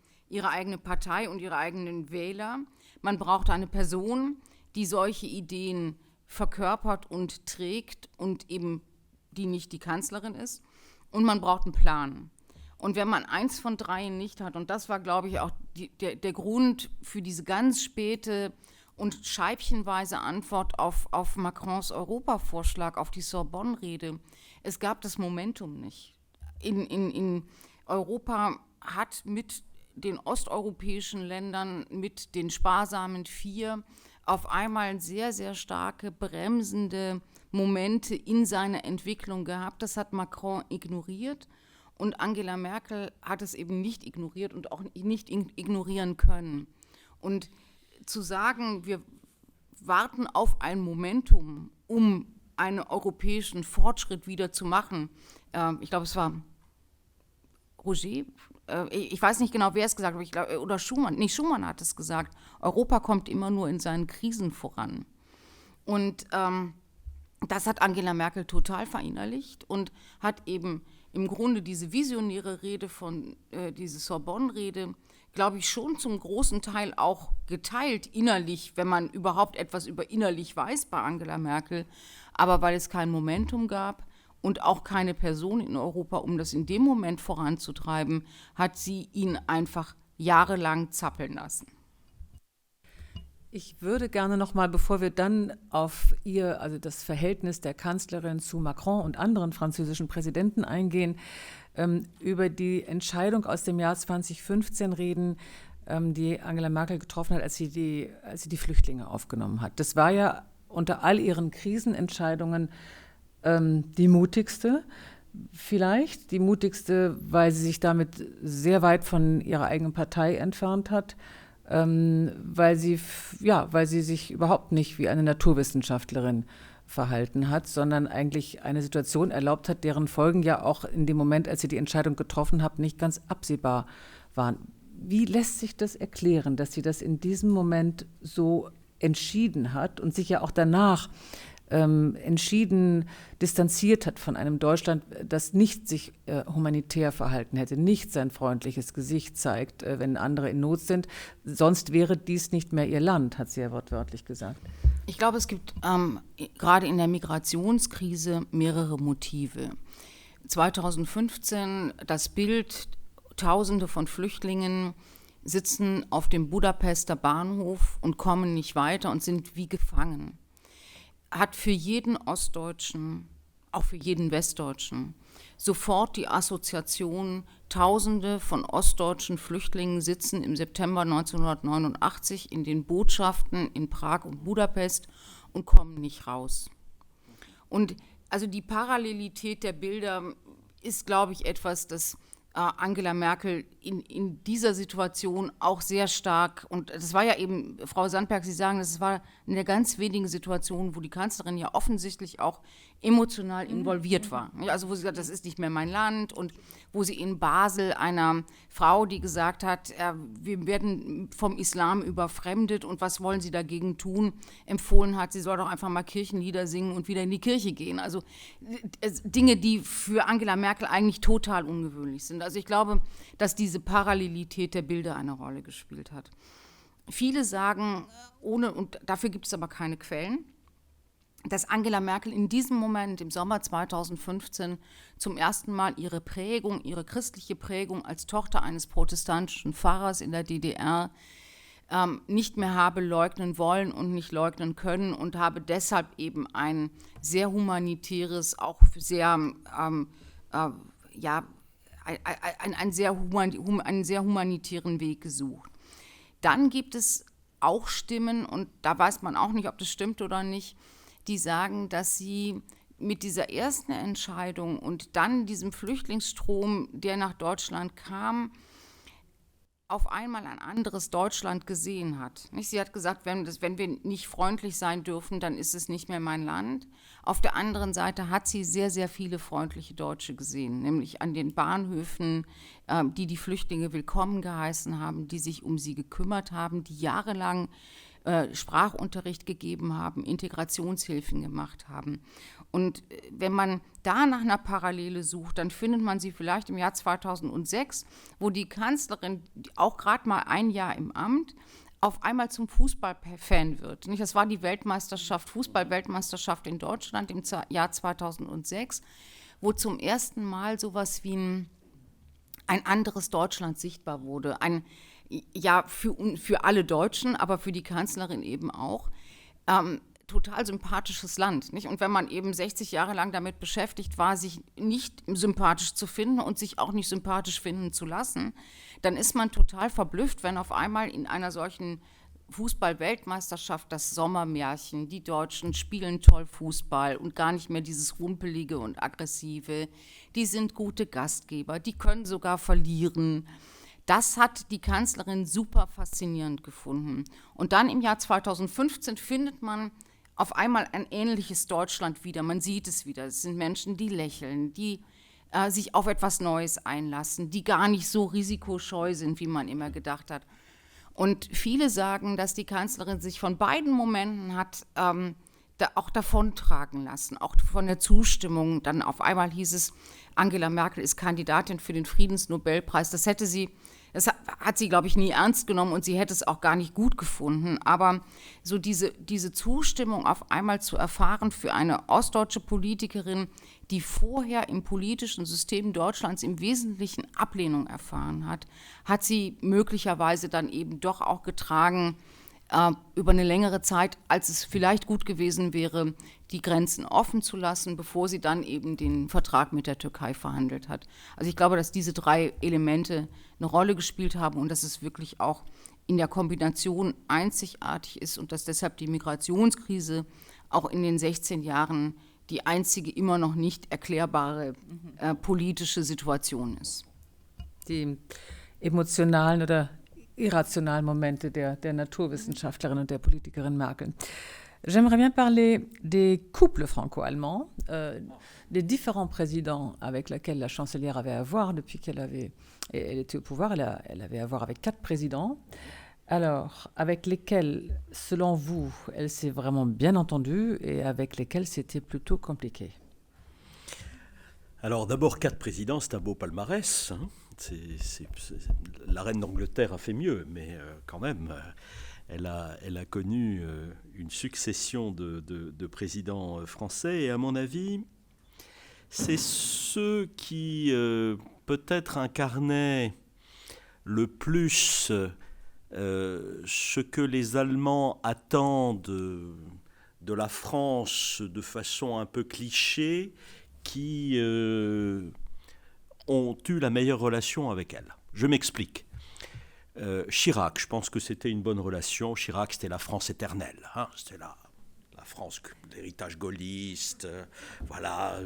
Partei und ihre eigenen Wähler. Man braucht eine Person, die solche Ideen verkörpert und trägt und eben die nicht die Kanzlerin ist. Und man braucht einen Plan. Und wenn man eins von 3 nicht hat, und das war, glaube ich, auch der Grund für diese ganz späte und scheibchenweise Antwort auf Macrons Europavorschlag, auf die Sorbonne-Rede, es gab das Momentum nicht. In Europa hat mit den osteuropäischen Ländern, mit den sparsamen 4, auf einmal sehr, sehr starke bremsende Momente in seiner Entwicklung gehabt. Das hat Macron ignoriert und Angela Merkel hat es eben nicht ignoriert und auch nicht ignorieren können. Und zu sagen, wir warten auf ein Momentum, um einen europäischen Fortschritt wieder zu machen, ich glaube, es war Roger, ich weiß nicht genau, wer es gesagt hat, aber ich glaube, oder Schumann hat es gesagt, Europa kommt immer nur in seinen Krisen voran. Und das hat Angela Merkel total verinnerlicht und hat eben im Grunde diese visionäre Rede diese Sorbonne-Rede, glaube ich, schon zum großen Teil auch geteilt innerlich, wenn man überhaupt etwas über innerlich weiß bei Angela Merkel, aber weil es kein Momentum gab und auch keine Person in Europa, um das in dem Moment voranzutreiben, hat sie ihn einfach jahrelang zappeln lassen. Ich würde gerne noch mal, bevor wir dann auf also das Verhältnis der Kanzlerin zu Macron und anderen französischen Präsidenten eingehen, über die Entscheidung aus dem Jahr 2015 reden, die Angela Merkel getroffen hat, als sie die Flüchtlinge aufgenommen hat. Das war ja unter all ihren Krisenentscheidungen die mutigste, vielleicht die mutigste, weil sie sich damit sehr weit von ihrer eigenen Partei entfernt hat, weil sie sich überhaupt nicht wie eine Naturwissenschaftlerin verhalten hat, sondern eigentlich eine Situation erlaubt hat, deren Folgen ja auch in dem Moment, als sie die Entscheidung getroffen hat, nicht ganz absehbar waren. Wie lässt sich das erklären, dass sie das in diesem Moment so entschieden hat und sich ja auch danach entschieden distanziert hat von einem Deutschland, das nicht sich humanitär verhalten hätte, nicht sein freundliches Gesicht zeigt, wenn andere in Not sind. Sonst wäre dies nicht mehr ihr Land, hat sie ja wortwörtlich gesagt. Ich glaube, es gibt gerade in der Migrationskrise mehrere Motive. 2015 das Bild, Tausende von Flüchtlingen sitzen auf dem Budapester Bahnhof und kommen nicht weiter und sind wie gefangen. Hat für jeden Ostdeutschen, auch für jeden Westdeutschen, sofort die Assoziation, Tausende von ostdeutschen Flüchtlingen sitzen im September 1989 in den Botschaften in Prag und Budapest und kommen nicht raus. Und also die Parallelität der Bilder ist, glaube ich, etwas, das Angela Merkel in dieser Situation auch sehr stark, und das war ja eben, Frau Sandberg, Sie sagen, das war eine der ganz wenigen Situationen, wo die Kanzlerin ja offensichtlich auch emotional involviert war. Also wo sie sagt, das ist nicht mehr mein Land, und wo sie in Basel einer Frau, die gesagt hat, wir werden vom Islam überfremdet und was wollen Sie dagegen tun, empfohlen hat, sie soll doch einfach mal Kirchenlieder singen und wieder in die Kirche gehen. Also Dinge, die für Angela Merkel eigentlich total ungewöhnlich sind. Also ich glaube, dass diese Parallelität der Bilder eine Rolle gespielt hat. Viele sagen, und dafür gibt es aber keine Quellen, dass Angela Merkel in diesem Moment, im Sommer 2015, zum ersten Mal ihre christliche Prägung als Tochter eines protestantischen Pfarrers in der DDR nicht mehr habe leugnen wollen und nicht leugnen können und habe deshalb eben ein sehr humanitäres, auch sehr, einen sehr humanitären Weg gesucht. Dann gibt es auch Stimmen, und da weiß man auch nicht, ob das stimmt oder nicht, die sagen, dass sie mit dieser ersten Entscheidung und dann diesem Flüchtlingsstrom, der nach Deutschland kam, auf einmal ein anderes Deutschland gesehen hat. Sie hat gesagt, wenn wir nicht freundlich sein dürfen, dann ist es nicht mehr mein Land. Auf der anderen Seite hat sie sehr, sehr viele freundliche Deutsche gesehen, nämlich an den Bahnhöfen, die die Flüchtlinge willkommen geheißen haben, die sich um sie gekümmert haben, die jahrelang Sprachunterricht gegeben haben, Integrationshilfen gemacht haben. Und wenn man da nach einer Parallele sucht, dann findet man sie vielleicht im Jahr 2006, wo die Kanzlerin, auch gerade mal ein Jahr im Amt, auf einmal zum Fußballfan wird. Das war die Fußball-Weltmeisterschaft in Deutschland im Jahr 2006, wo zum ersten Mal sowas wie ein anderes Deutschland sichtbar wurde. Für alle Deutschen, aber für die Kanzlerin eben auch. Total sympathisches Land. Nicht? Und wenn man eben 60 Jahre lang damit beschäftigt war, sich nicht sympathisch zu finden und sich auch nicht sympathisch finden zu lassen, dann ist man total verblüfft, wenn auf einmal in einer solchen Fußball-Weltmeisterschaft das Sommermärchen, die Deutschen spielen toll Fußball und gar nicht mehr dieses Rumpelige und Aggressive, die sind gute Gastgeber, die können sogar verlieren. Das hat die Kanzlerin super faszinierend gefunden. Und dann im Jahr 2015 findet man auf einmal ein ähnliches Deutschland wieder. Man sieht es wieder. Es sind Menschen, die lächeln, die sich auf etwas Neues einlassen, die gar nicht so risikoscheu sind, wie man immer gedacht hat. Und viele sagen, dass die Kanzlerin sich von beiden Momenten hat auch davontragen lassen, auch von der Zustimmung. Dann auf einmal hieß es, Angela Merkel ist Kandidatin für den Friedensnobelpreis. Das hat sie, glaube ich, nie ernst genommen und sie hätte es auch gar nicht gut gefunden. Aber so diese Zustimmung auf einmal zu erfahren für eine ostdeutsche Politikerin, die vorher im politischen System Deutschlands im Wesentlichen Ablehnung erfahren hat, hat sie möglicherweise dann eben doch auch getragen, über eine längere Zeit, als es vielleicht gut gewesen wäre, die Grenzen offen zu lassen, bevor sie dann eben den Vertrag mit der Türkei verhandelt hat. Also ich glaube, dass diese drei Elemente eine Rolle gespielt haben und dass es wirklich auch in der Kombination einzigartig ist und dass deshalb die Migrationskrise auch in den 16 Jahren die einzige immer noch nicht erklärbare politische Situation ist. Die emotionalen oder irrationalen Momente der Naturwissenschaftlerin und der Politikerin Merkel. J'aimerais bien parler des couples franco-allemands, des différents présidents avec lesquels la chancelière avait à voir depuis elle était au pouvoir. Elle avait à voir avec 4 présidents. Alors, avec lesquels, selon vous, elle s'est vraiment bien entendue et avec lesquels c'était plutôt compliqué? Alors d'abord, 4 présidents, c'est un beau palmarès. Hein. La reine d'Angleterre a fait mieux, mais quand même, elle a connu une succession de présidents français. Et à mon avis, c'est ceux qui peut-être incarnaient le plus ce que les Allemands attendent de la France de façon un peu cliché, qui ont eu la meilleure relation avec elle. Je m'explique. Chirac, je pense que c'était une bonne relation. Chirac, c'était la France éternelle. Hein, c'était la France, l'héritage gaulliste, voilà,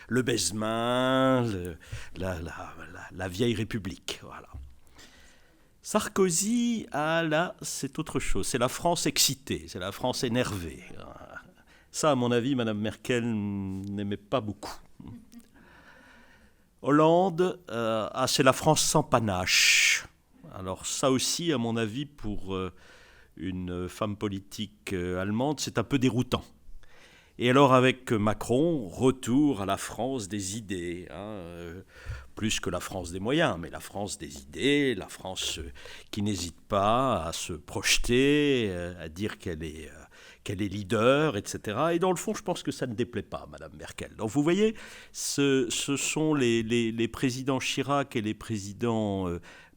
le baise-main, la vieille République. Voilà. Sarkozy, là, c'est autre chose. C'est la France excitée, c'est la France énervée. Ça, à mon avis, Mme Merkel n'aimait pas beaucoup. Hollande, c'est la France sans panache. Alors ça aussi, à mon avis, pour une femme politique allemande, c'est un peu déroutant. Et alors avec Macron, retour à la France des idées, hein, plus que la France des moyens, mais la France des idées, la France qui n'hésite pas à se projeter, à dire qu'elle est leader, etc. Et dans le fond, je pense que ça ne déplaît pas à Mme Merkel. Donc vous voyez, ce sont les présidents Chirac et les présidents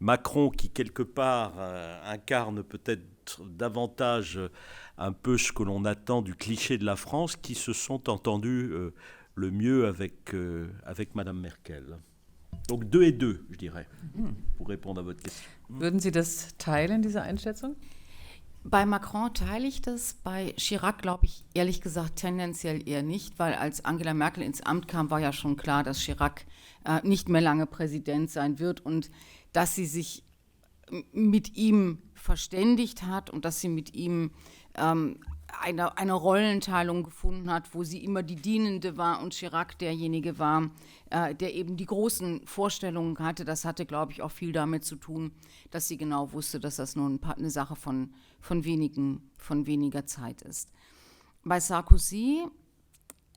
Macron qui, quelque part, incarnent peut-être davantage un peu ce que l'on attend du cliché de la France, qui se sont entendus le mieux avec Mme Merkel. Donc 2 et 2, je dirais, pour répondre à votre question. Würden Sie das teilen, diese Einschätzung? Bei Macron teile ich das, bei Chirac glaube ich ehrlich gesagt tendenziell eher nicht, weil als Angela Merkel ins Amt kam, war ja schon klar, dass Chirac nicht mehr lange Präsident sein wird und dass sie sich mit ihm verständigt hat und dass sie mit ihm eine Rollenteilung gefunden hat, wo sie immer die Dienende war und Chirac derjenige war, der eben die großen Vorstellungen hatte. Das hatte, glaube ich, auch viel damit zu tun, dass sie genau wusste, dass das nur eine Sache von weniger Zeit ist. Bei Sarkozy,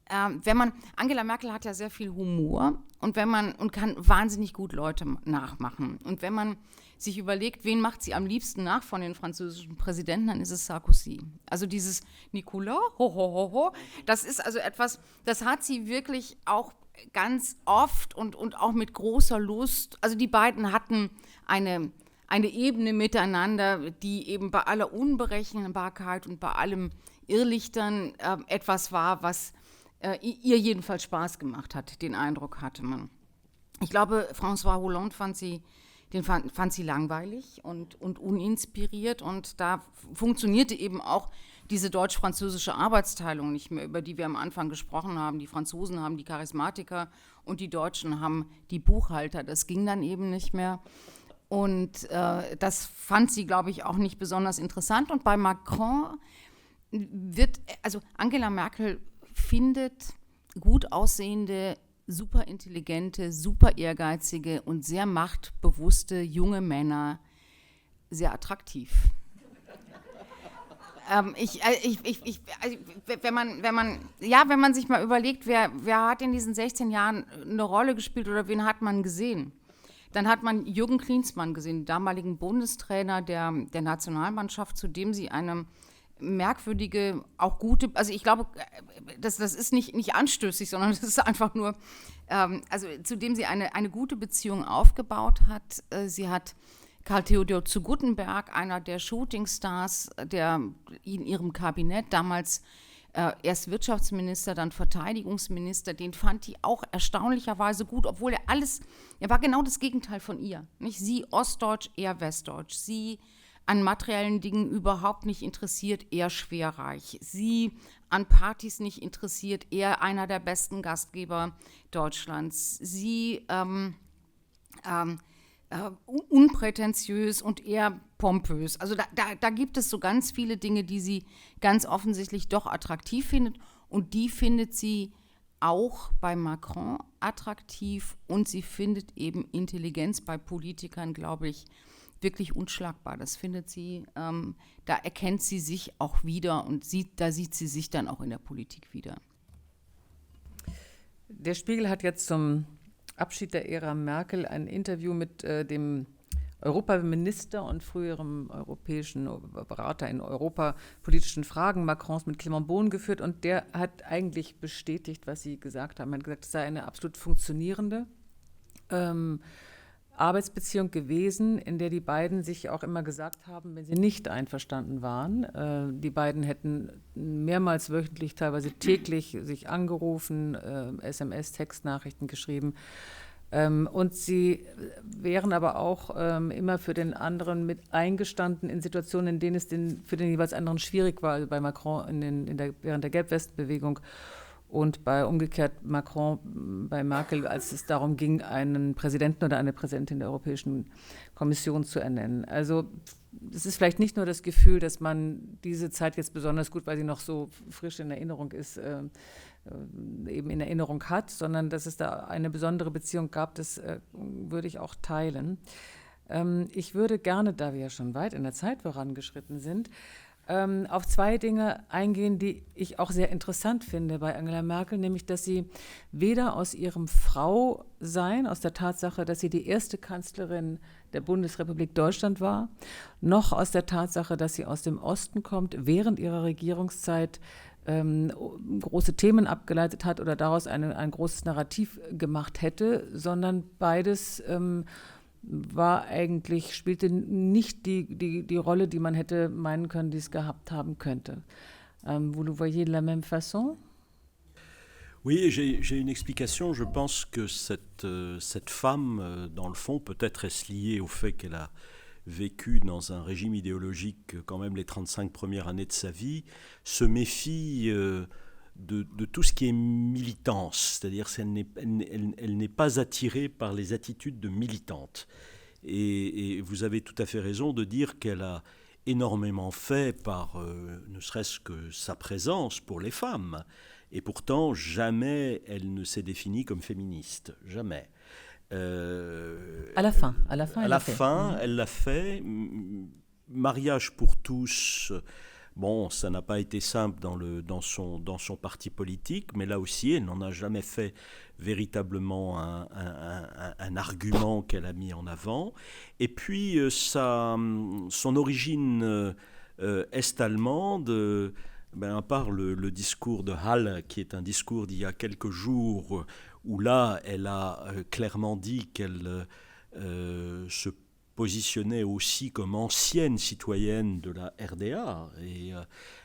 Angela Merkel hat ja sehr viel Humor und kann wahnsinnig gut Leute nachmachen. Und wenn man sich überlegt, wen macht sie am liebsten nach von den französischen Präsidenten, dann ist es Sarkozy. Also dieses Nicolas, ho, ho, ho, ho, das ist also etwas, das hat sie wirklich auch ganz oft und auch mit großer Lust. Also die beiden hatten eine Ebene miteinander, die eben bei aller Unberechenbarkeit und bei allem Irrlichtern etwas war, was ihr jedenfalls Spaß gemacht hat, den Eindruck hatte man. Ich glaube, François Hollande fand sie langweilig und uninspiriert und da funktionierte eben auch diese deutsch-französische Arbeitsteilung nicht mehr, über die wir am Anfang gesprochen haben. Die Franzosen haben die Charismatiker und die Deutschen haben die Buchhalter. Das ging dann eben nicht mehr und das fand sie, glaube ich, auch nicht besonders interessant. Und bei Macron also Angela Merkel findet gut aussehende, super intelligente, super ehrgeizige und sehr machtbewusste junge Männer sehr attraktiv. Wenn man sich mal überlegt, wer hat in diesen 16 Jahren eine Rolle gespielt oder wen hat man gesehen? Dann hat man Jürgen Klinsmann gesehen, den damaligen Bundestrainer der Nationalmannschaft, zu dem sie eine merkwürdige, auch gute, also ich glaube, das ist nicht anstößig, sondern das ist einfach nur, also zu dem sie eine gute Beziehung aufgebaut hat. Sie hat Karl Theodor zu Guttenberg, einer der Shootingstars, der in ihrem Kabinett, damals erst Wirtschaftsminister, dann Verteidigungsminister, den fand die auch erstaunlicherweise gut, obwohl er war genau das Gegenteil von ihr. Nicht? Sie ostdeutsch, er westdeutsch, sie an materiellen Dingen überhaupt nicht interessiert, eher schwerreich. Sie an Partys nicht interessiert, eher einer der besten Gastgeber Deutschlands. Sie unprätentiös und eher pompös. Also da gibt es so ganz viele Dinge, die sie ganz offensichtlich doch attraktiv findet. Und die findet sie auch bei Macron attraktiv. Und sie findet eben Intelligenz bei Politikern, glaube ich, wirklich unschlagbar. Das findet sie, da erkennt sie sich auch wieder und da sieht sie sich dann auch in der Politik wieder. Der Spiegel hat jetzt zum Abschied der Ära Merkel ein Interview mit dem Europaminister und früherem europäischen Berater in europapolitischen Fragen Macrons, mit Clément Beaune, geführt und der hat eigentlich bestätigt, was Sie gesagt haben. Er hat gesagt, es sei eine absolut funktionierende Arbeitsbeziehung gewesen, in der die beiden sich auch immer gesagt haben, wenn sie nicht einverstanden waren. Die beiden hätten mehrmals wöchentlich, teilweise täglich sich angerufen, SMS, Textnachrichten geschrieben. Und sie wären aber auch immer für den anderen mit eingestanden in Situationen, in denen es für den jeweils anderen schwierig war, also bei Macron während der Gelbwestenbewegung. Und umgekehrt Macron bei Merkel, als es darum ging, einen Präsidenten oder eine Präsidentin der Europäischen Kommission zu ernennen. Also es ist vielleicht nicht nur das Gefühl, dass man diese Zeit jetzt besonders gut, weil sie noch so frisch in Erinnerung ist, eben in Erinnerung hat, sondern dass es da eine besondere Beziehung gab, das würde ich auch teilen. Ich würde gerne, da wir ja schon weit in der Zeit vorangeschritten sind, auf zwei Dinge eingehen, die ich auch sehr interessant finde bei Angela Merkel, nämlich, dass sie weder aus ihrem Frausein, aus der Tatsache, dass sie die erste Kanzlerin der Bundesrepublik Deutschland war, noch aus der Tatsache, dass sie aus dem Osten kommt, während ihrer Regierungszeit große Themen abgeleitet hat oder daraus ein großes Narrativ gemacht hätte, sondern beides spielte nicht die Rolle, die man hätte meinen können, die es gehabt haben könnte. Vous le voyez de la même façon? Oui, j'ai une explication. Je pense que cette femme, dans le fond, peut-être est-ce lié au fait qu'elle a vécu dans un régime idéologique quand même les 35 premières années de sa vie, se méfie de tout ce qui est militance, c'est-à-dire elle n'est pas attirée par les attitudes de militante. Et vous avez tout à fait raison de dire qu'elle a énormément fait par ne serait-ce que sa présence pour les femmes. Et pourtant, jamais elle ne s'est définie comme féministe. Jamais. À la fin, elle l'a fait. Mariage pour tous, bon, ça n'a pas été simple dans son parti politique, mais là aussi, elle n'en a jamais fait véritablement un argument qu'elle a mis en avant. Et puis, son origine est-allemande, à part le discours de Halle, qui est un discours d'il y a quelques jours, où là, elle a clairement dit qu'elle se positionnait aussi comme ancienne citoyenne de la RDA. Et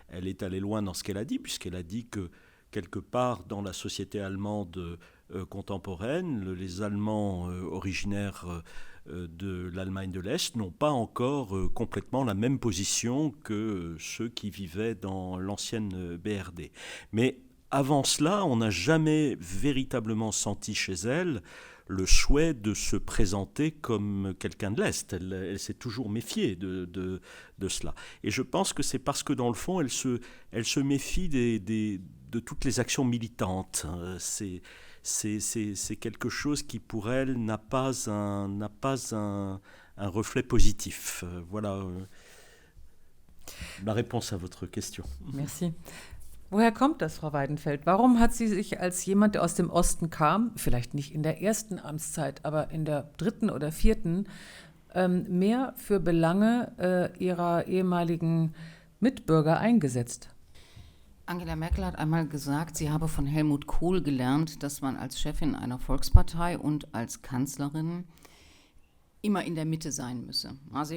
elle est allée loin dans ce qu'elle a dit, puisqu'elle a dit que quelque part dans la société allemande contemporaine, les Allemands originaires de l'Allemagne de l'Est n'ont pas encore complètement la même position que ceux qui vivaient dans l'ancienne BRD. Mais avant cela, on n'a jamais véritablement senti chez elle le souhait de se présenter comme quelqu'un de l'Est. Elle s'est toujours méfiée de cela. Et je pense que c'est parce que dans le fond, elle se méfie de toutes les actions militantes. C'est quelque chose qui, pour elle, n'a pas un reflet positif. Voilà la réponse à votre question. Merci. Woher kommt das, Frau Weidenfeld? Warum hat sie sich als jemand, der aus dem Osten kam, vielleicht nicht in der ersten Amtszeit, aber in der dritten oder vierten, mehr für Belange ihrer ehemaligen Mitbürger eingesetzt? Angela Merkel hat einmal gesagt, sie habe von Helmut Kohl gelernt, dass man als Chefin einer Volkspartei und als Kanzlerin immer in der Mitte sein müsse. Also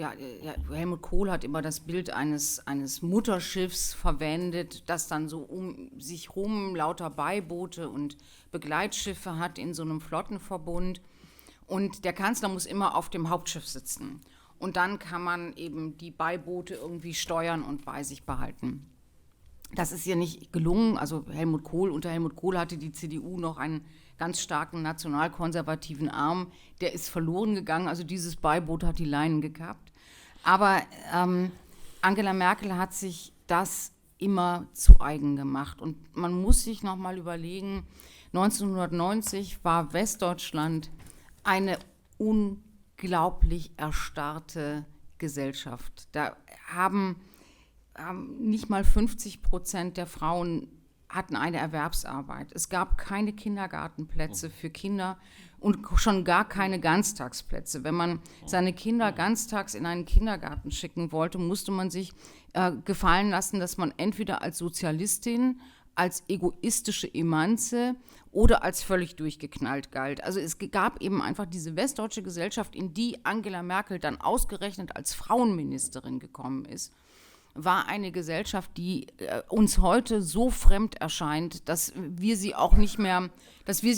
Helmut Kohl hat immer das Bild eines Mutterschiffs verwendet, das dann so um sich rum lauter Beiboote und Begleitschiffe hat in so einem Flottenverbund. Und der Kanzler muss immer auf dem Hauptschiff sitzen. Und dann kann man eben die Beiboote irgendwie steuern und bei sich behalten. Das ist ihr nicht gelungen. Also unter Helmut Kohl hatte die CDU noch einen ganz starken nationalkonservativen Arm. Der ist verloren gegangen. Also dieses Beiboot hat die Leinen gekappt. Aber Angela Merkel hat sich das immer zu eigen gemacht. Und man muss sich noch mal überlegen, 1990 war Westdeutschland eine unglaublich erstarrte Gesellschaft. Da haben nicht mal 50% der Frauen hatten eine Erwerbsarbeit. Es gab keine Kindergartenplätze für Kinder und schon gar keine Ganztagsplätze. Wenn man seine Kinder ganztags in einen Kindergarten schicken wollte, musste man sich gefallen lassen, dass man entweder als Sozialistin, als egoistische Emanze oder als völlig durchgeknallt galt. Also es gab eben einfach diese westdeutsche Gesellschaft, in die Angela Merkel dann ausgerechnet als Frauenministerin gekommen ist, war eine Gesellschaft, die uns heute so fremd erscheint, dass wir sie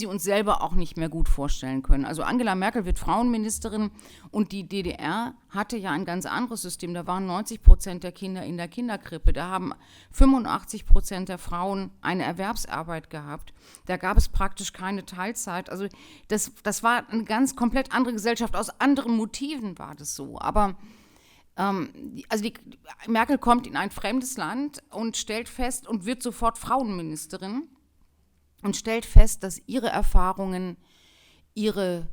uns selber auch nicht mehr gut vorstellen können. Also Angela Merkel wird Frauenministerin und die DDR hatte ja ein ganz anderes System. Da waren 90% der Kinder in der Kinderkrippe. Da haben 85% der Frauen eine Erwerbsarbeit gehabt. Da gab es praktisch keine Teilzeit. Also das war eine ganz komplett andere Gesellschaft. Aus anderen Motiven war das so. Aber Merkel kommt in ein fremdes Land und stellt fest und wird sofort Frauenministerin und stellt fest, dass ihre Erfahrungen, ihre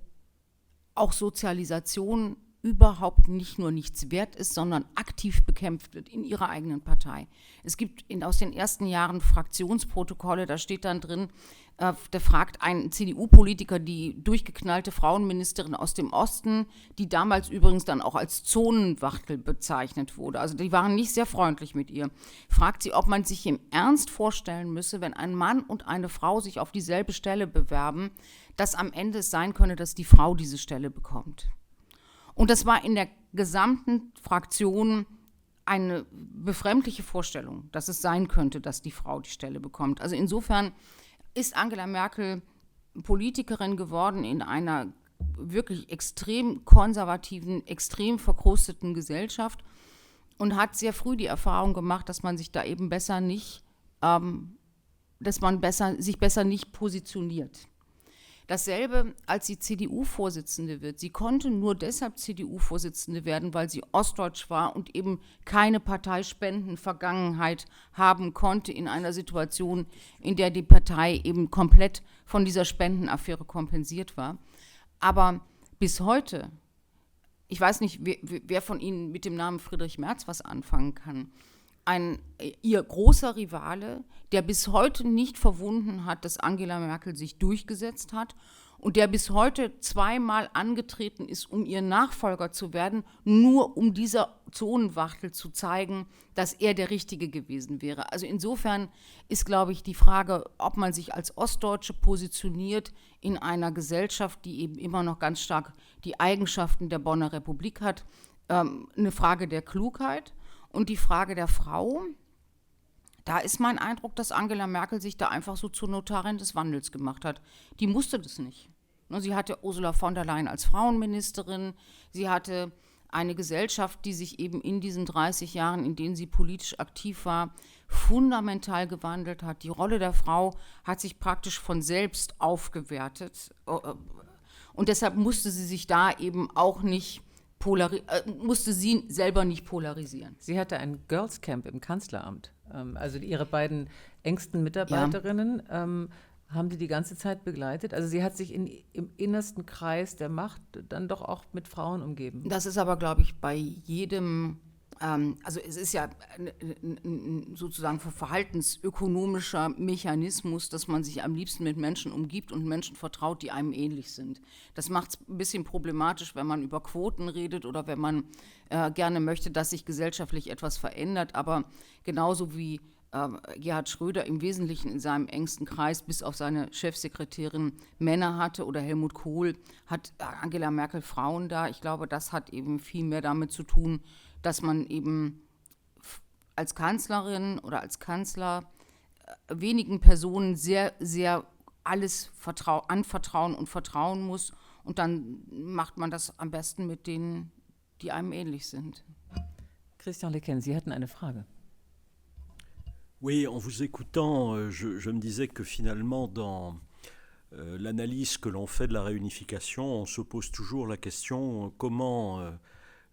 auch Sozialisation überhaupt nicht nur nichts wert ist, sondern aktiv bekämpft wird in ihrer eigenen Partei. Es gibt aus den ersten Jahren Fraktionsprotokolle, da steht dann drin, da fragt ein CDU-Politiker die durchgeknallte Frauenministerin aus dem Osten, die damals übrigens dann auch als Zonenwachtel bezeichnet wurde, also die waren nicht sehr freundlich mit ihr, fragt sie, ob man sich im Ernst vorstellen müsse, wenn ein Mann und eine Frau sich auf dieselbe Stelle bewerben, dass am Ende es sein könne, dass die Frau diese Stelle bekommt. Und das war in der gesamten Fraktion eine befremdliche Vorstellung, dass es sein könnte, dass die Frau die Stelle bekommt. Also insofern ist Angela Merkel Politikerin geworden in einer wirklich extrem konservativen, extrem verkrusteten Gesellschaft und hat sehr früh die Erfahrung gemacht, dass man sich da eben besser nicht, sich besser nicht positioniert. Dasselbe, als sie CDU-Vorsitzende wird. Sie konnte nur deshalb CDU-Vorsitzende werden, weil sie ostdeutsch war und eben keine Parteispendenvergangenheit haben konnte in einer Situation, in der die Partei eben komplett von dieser Spendenaffäre kompensiert war. Aber bis heute, ich weiß nicht, wer von Ihnen mit dem Namen Friedrich Merz was anfangen kann, ihr großer Rivale, der bis heute nicht verwunden hat, dass Angela Merkel sich durchgesetzt hat und der bis heute zweimal angetreten ist, um ihr Nachfolger zu werden, nur um dieser Zonenwachtel zu zeigen, dass er der Richtige gewesen wäre. Also insofern ist, glaube ich, die Frage, ob man sich als Ostdeutsche positioniert in einer Gesellschaft, die eben immer noch ganz stark die Eigenschaften der Bonner Republik hat, eine Frage der Klugheit. Und die Frage der Frau, da ist mein Eindruck, dass Angela Merkel sich da einfach so zur Notarin des Wandels gemacht hat. Die musste das nicht. Sie hatte Ursula von der Leyen als Frauenministerin. Sie hatte eine Gesellschaft, die sich eben in diesen 30 Jahren, in denen sie politisch aktiv war, fundamental gewandelt hat. Die Rolle der Frau hat sich praktisch von selbst aufgewertet. Und deshalb musste sie sich da eben auch nicht musste sie selber nicht polarisieren. Sie hatte ein Girls Camp im Kanzleramt. Also ihre beiden engsten Mitarbeiterinnen haben sie die ganze Zeit begleitet. Also sie hat sich im innersten Kreis der Macht dann doch auch mit Frauen umgeben. Das ist aber, glaube ich, bei jedem, also es ist ja sozusagen verhaltensökonomischer Mechanismus, dass man sich am liebsten mit Menschen umgibt und Menschen vertraut, die einem ähnlich sind. Das macht es ein bisschen problematisch, wenn man über Quoten redet oder wenn man gerne möchte, dass sich gesellschaftlich etwas verändert. Aber genauso wie Gerhard Schröder im Wesentlichen in seinem engsten Kreis bis auf seine Chefsekretärin Männer hatte oder Helmut Kohl, hat Angela Merkel Frauen da. Ich glaube, das hat eben viel mehr damit zu tun, dass man eben als Kanzlerin oder als Kanzler wenigen Personen sehr, sehr alles anvertrauen und vertrauen muss. Und dann macht man das am besten mit denen, die einem ähnlich sind. Christian Lequesne, Sie hatten eine Frage. Oui, en vous écoutant, je me disais que finalement, dans l'analyse que l'on fait de la réunification, on se pose toujours la question comment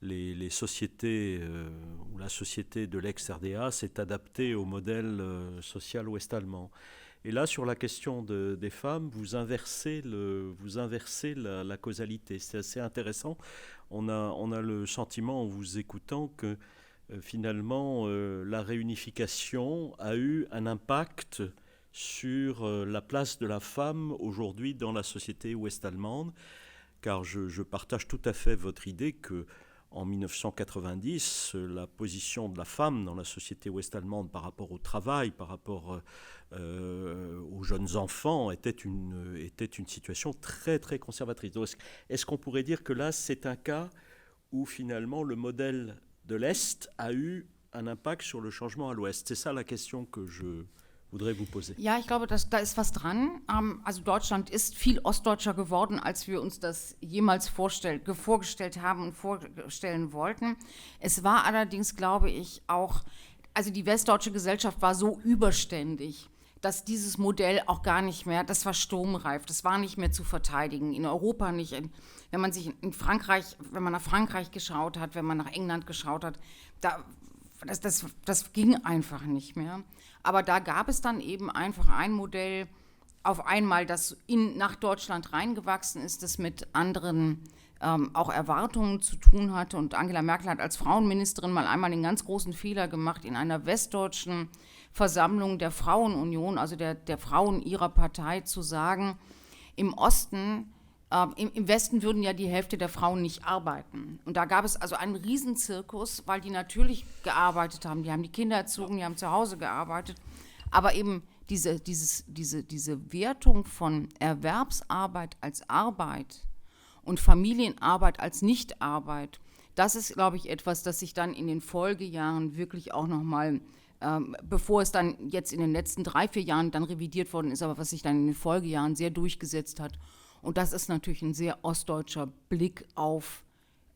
les sociétés ou la société de l'ex-RDA s'est adaptée au modèle social ouest-allemand. Et là, sur la question des femmes, vous inversez la causalité. C'est assez intéressant. On a le sentiment, en vous écoutant, que finalement, la réunification a eu un impact sur la place de la femme aujourd'hui dans la société ouest-allemande, car je partage tout à fait votre idée que en 1990, la position de la femme dans la société ouest-allemande par rapport au travail, par rapport aux jeunes enfants, était une situation très, très conservatrice. Donc, est-ce qu'on pourrait dire que là, c'est un cas où finalement le modèle de l'Est a eu un impact sur le changement à l'Ouest? C'est ça la question que je voudrais vous poser. Ja, ich glaube, da ist was dran. Also Deutschland ist viel ostdeutscher geworden, als wir uns das jemals vorgestellt haben und vorstellen wollten. Es war allerdings, glaube ich, auch, also die westdeutsche Gesellschaft war so überständig, dass dieses Modell auch gar nicht mehr, das war sturmreif, das war nicht mehr zu verteidigen, in Europa nicht. Wenn man sich in Frankreich, wenn man nach Frankreich geschaut hat, wenn man nach England geschaut hat, das ging einfach nicht mehr. Aber da gab es dann eben einfach ein Modell auf einmal, das nach Deutschland reingewachsen ist, das mit anderen auch Erwartungen zu tun hatte. Und Angela Merkel hat als Frauenministerin mal einmal den ganz großen Fehler gemacht, in einer westdeutschen Versammlung der Frauenunion, also der Frauen ihrer Partei, zu sagen, im Osten, im Westen würden ja die Hälfte der Frauen nicht arbeiten. Und da gab es also einen Riesenzirkus, weil die natürlich gearbeitet haben, die haben die Kinder erzogen, die haben zu Hause gearbeitet, aber eben diese Wertung von Erwerbsarbeit als Arbeit und Familienarbeit als Nichtarbeit, das ist, glaube ich, etwas, das sich dann in den Folgejahren wirklich auch nochmal, bevor es dann jetzt in den letzten 3-4 Jahren dann revidiert worden ist, aber was sich dann in den Folgejahren sehr durchgesetzt hat. Und das ist natürlich ein sehr ostdeutscher Blick auf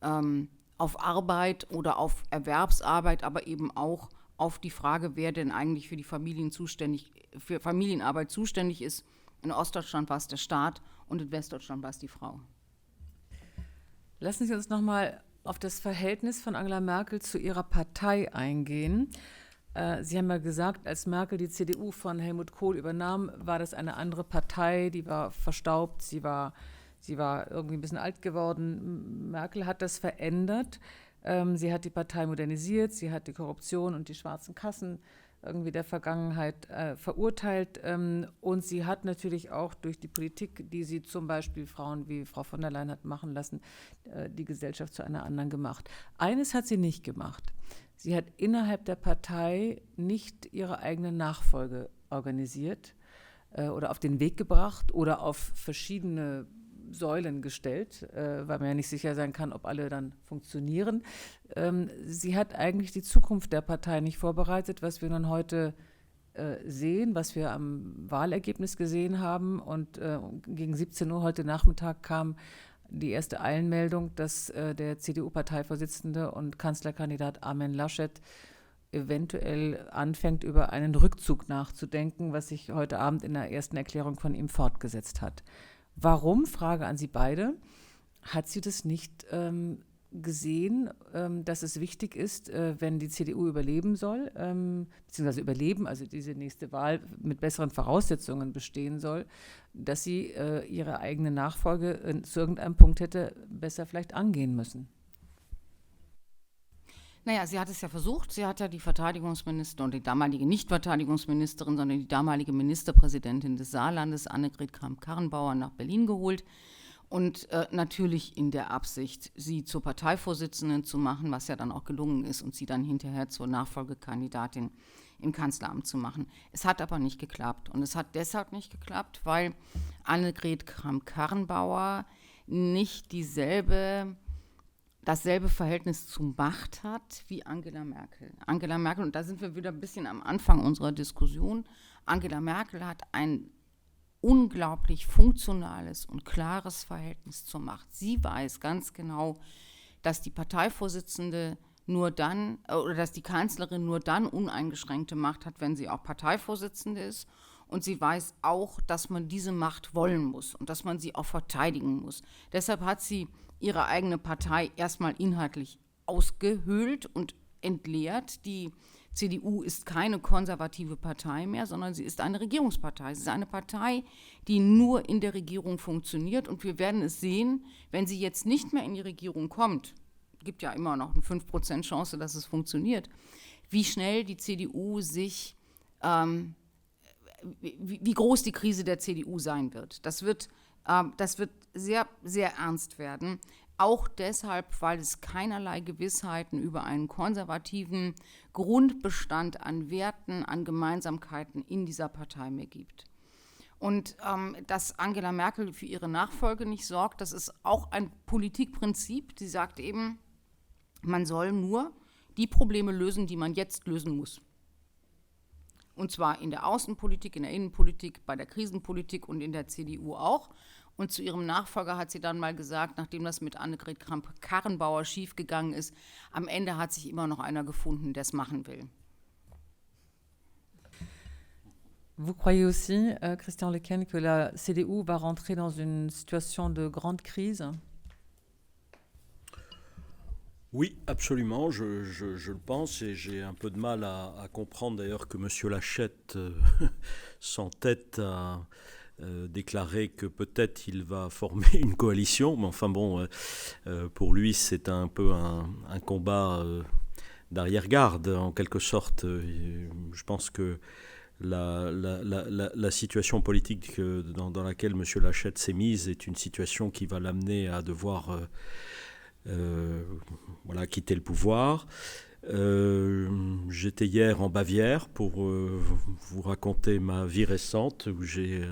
Arbeit oder auf Erwerbsarbeit, aber eben auch auf die Frage, wer denn eigentlich für Familienarbeit zuständig ist. In Ostdeutschland war es der Staat und in Westdeutschland war es die Frau. Lassen Sie uns nochmal auf das Verhältnis von Angela Merkel zu ihrer Partei eingehen. Sie haben ja gesagt, als Merkel die CDU von Helmut Kohl übernahm, war das eine andere Partei, die war verstaubt, sie war irgendwie ein bisschen alt geworden. Merkel hat das verändert. Sie hat die Partei modernisiert, sie hat die Korruption und die schwarzen Kassen irgendwie der Vergangenheit verurteilt. Und sie hat natürlich auch durch die Politik, die sie zum Beispiel Frauen wie Frau von der Leyen hat machen lassen, die Gesellschaft zu einer anderen gemacht. Eines hat sie nicht gemacht. Sie hat innerhalb der Partei nicht ihre eigene Nachfolge organisiert oder auf den Weg gebracht oder auf verschiedene Säulen gestellt, weil man ja nicht sicher sein kann, ob alle dann funktionieren. Sie hat eigentlich die Zukunft der Partei nicht vorbereitet, was wir nun heute sehen, was wir am Wahlergebnis gesehen haben. Und gegen 17 Uhr heute Nachmittag kam die erste Eilenmeldung, dass der CDU-Parteivorsitzende und Kanzlerkandidat Armin Laschet eventuell anfängt, über einen Rückzug nachzudenken, was sich heute Abend in der ersten Erklärung von ihm fortgesetzt hat. Warum, Frage an Sie beide, hat sie das nicht gesehen, dass es wichtig ist, wenn die CDU überleben soll, beziehungsweise überleben, also diese nächste Wahl mit besseren Voraussetzungen bestehen soll, dass sie ihre eigene Nachfolge zu irgendeinem Punkt hätte besser vielleicht angehen müssen? Naja, sie hat es ja versucht. Sie hat ja die Verteidigungsministerin, und die damalige Nicht-Verteidigungsministerin, sondern die damalige Ministerpräsidentin des Saarlandes, Annegret Kramp-Karrenbauer, nach Berlin geholt. Und natürlich in der Absicht, sie zur Parteivorsitzenden zu machen, was ja dann auch gelungen ist, und sie dann hinterher zur Nachfolgekandidatin im Kanzleramt zu machen. Es hat aber nicht geklappt. Und es hat deshalb nicht geklappt, weil Annegret Kramp-Karrenbauer nicht dasselbe Verhältnis zu Macht hat wie Angela Merkel. Angela Merkel, und da sind wir wieder ein bisschen am Anfang unserer Diskussion, Angela Merkel hat ein unglaublich funktionales und klares Verhältnis zur Macht. Sie weiß ganz genau, dass die Parteivorsitzende nur dann, oder dass die Kanzlerin nur dann uneingeschränkte Macht hat, wenn sie auch Parteivorsitzende ist. Und sie weiß auch, dass man diese Macht wollen muss und dass man sie auch verteidigen muss. Deshalb hat sie ihre eigene Partei erstmal inhaltlich ausgehöhlt und entleert. Die CDU ist keine konservative Partei mehr, sondern sie ist eine Regierungspartei. Sie ist eine Partei, die nur in der Regierung funktioniert. Und wir werden es sehen, wenn sie jetzt nicht mehr in die Regierung kommt, gibt ja immer noch eine 5% Chance, dass es funktioniert, wie schnell die CDU sich, wie groß die Krise der CDU sein wird. Das wird sehr, sehr ernst werden. Auch deshalb, weil es keinerlei Gewissheiten über einen konservativen Grundbestand an Werten, an Gemeinsamkeiten in dieser Partei mehr gibt. Und dass Angela Merkel für ihre Nachfolge nicht sorgt, das ist auch ein Politikprinzip. Sie sagt eben, man soll nur die Probleme lösen, die man jetzt lösen muss. Und zwar in der Außenpolitik, in der Innenpolitik, bei der Krisenpolitik und in der CDU auch. Und zu ihrem Nachfolger hat sie dann mal gesagt, nachdem das mit Annegret Kramp-Karrenbauer schiefgegangen ist, am Ende hat sich immer noch einer gefunden, der es machen will. Vous croyez aussi, Christian Lequesne, que la CDU va rentrer dans une situation de grande crise? Oui, absolument, je le pense, et j'ai un peu de mal à comprendre d'ailleurs que M. Laschet s'entête à déclarer que peut-être il va former une coalition, mais enfin bon, pour lui c'est un peu un combat d'arrière-garde en quelque sorte. Je pense que la situation politique dans laquelle M. Laschet s'est mise est une situation qui va l'amener à devoir quitter le pouvoir. J'étais hier en Bavière pour vous raconter ma vie récente, où j'ai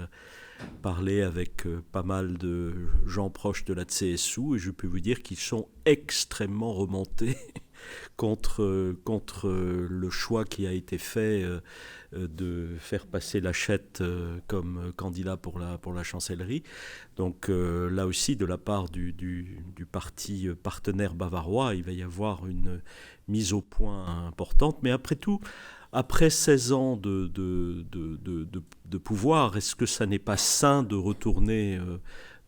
parlé avec pas mal de gens proches de la CSU, et je peux vous dire qu'ils sont extrêmement remontés contre le choix qui a été fait de faire passer Laschet comme candidat pour la chancellerie. Donc là aussi, de la part du parti partenaire bavarois, il va y avoir une mise au point importante. Mais après tout, après 16 ans de pouvoir, est-ce que ça n'est pas sain de retourner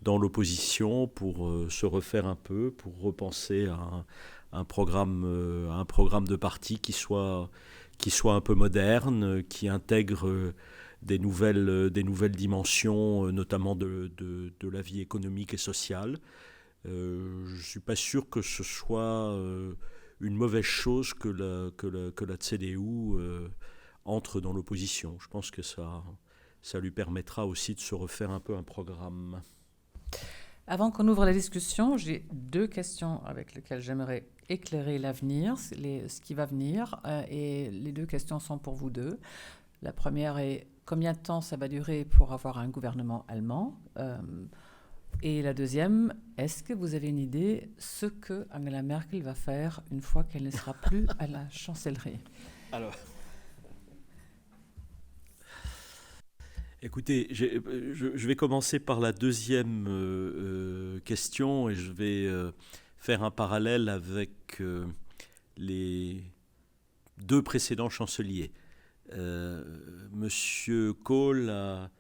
dans l'opposition pour se refaire un peu, pour repenser à un programme de parti qui soit un peu moderne, qui intègre des nouvelles dimensions, notamment de la vie économique et sociale. Je ne suis pas sûr que ce soit une mauvaise chose que la CDU entre dans l'opposition. Je pense que ça lui permettra aussi de se refaire un peu un programme. Avant qu'on ouvre la discussion, j'ai 2 questions avec lesquelles j'aimerais éclairer l'avenir, ce qui va venir, et les 2 questions sont pour vous deux. La première est combien de temps ça va durer pour avoir un gouvernement allemand, et la deuxième, est-ce que vous avez une idée ce que Angela Merkel va faire une fois qu'elle ne sera plus à la chancellerie? Alors, écoutez, je vais commencer par la deuxième question et je vais faire un parallèle avec les 2 précédents chanceliers. Monsieur Kohl a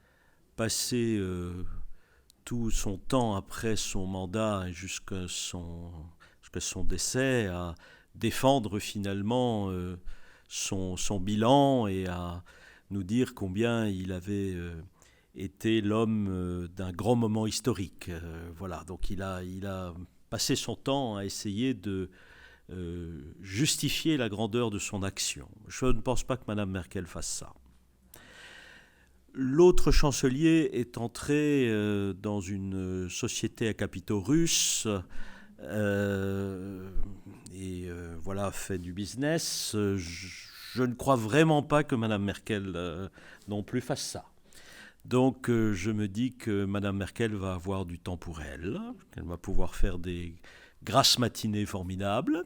passé tout son temps après son mandat et jusqu'à son décès à défendre finalement son bilan et à nous dire combien il avait été l'homme d'un grand moment historique. Voilà, donc il a passé son temps à essayer de justifier la grandeur de son action. Je ne pense pas que Mme Merkel fasse ça. L'autre chancelier est entré dans une société à capitaux russes et voilà, fait du business. Je ne crois vraiment pas que Mme Merkel non plus fasse ça. Donc je me dis que Mme Merkel va avoir du temps pour elle, qu'elle va pouvoir faire des grasses matinées formidables,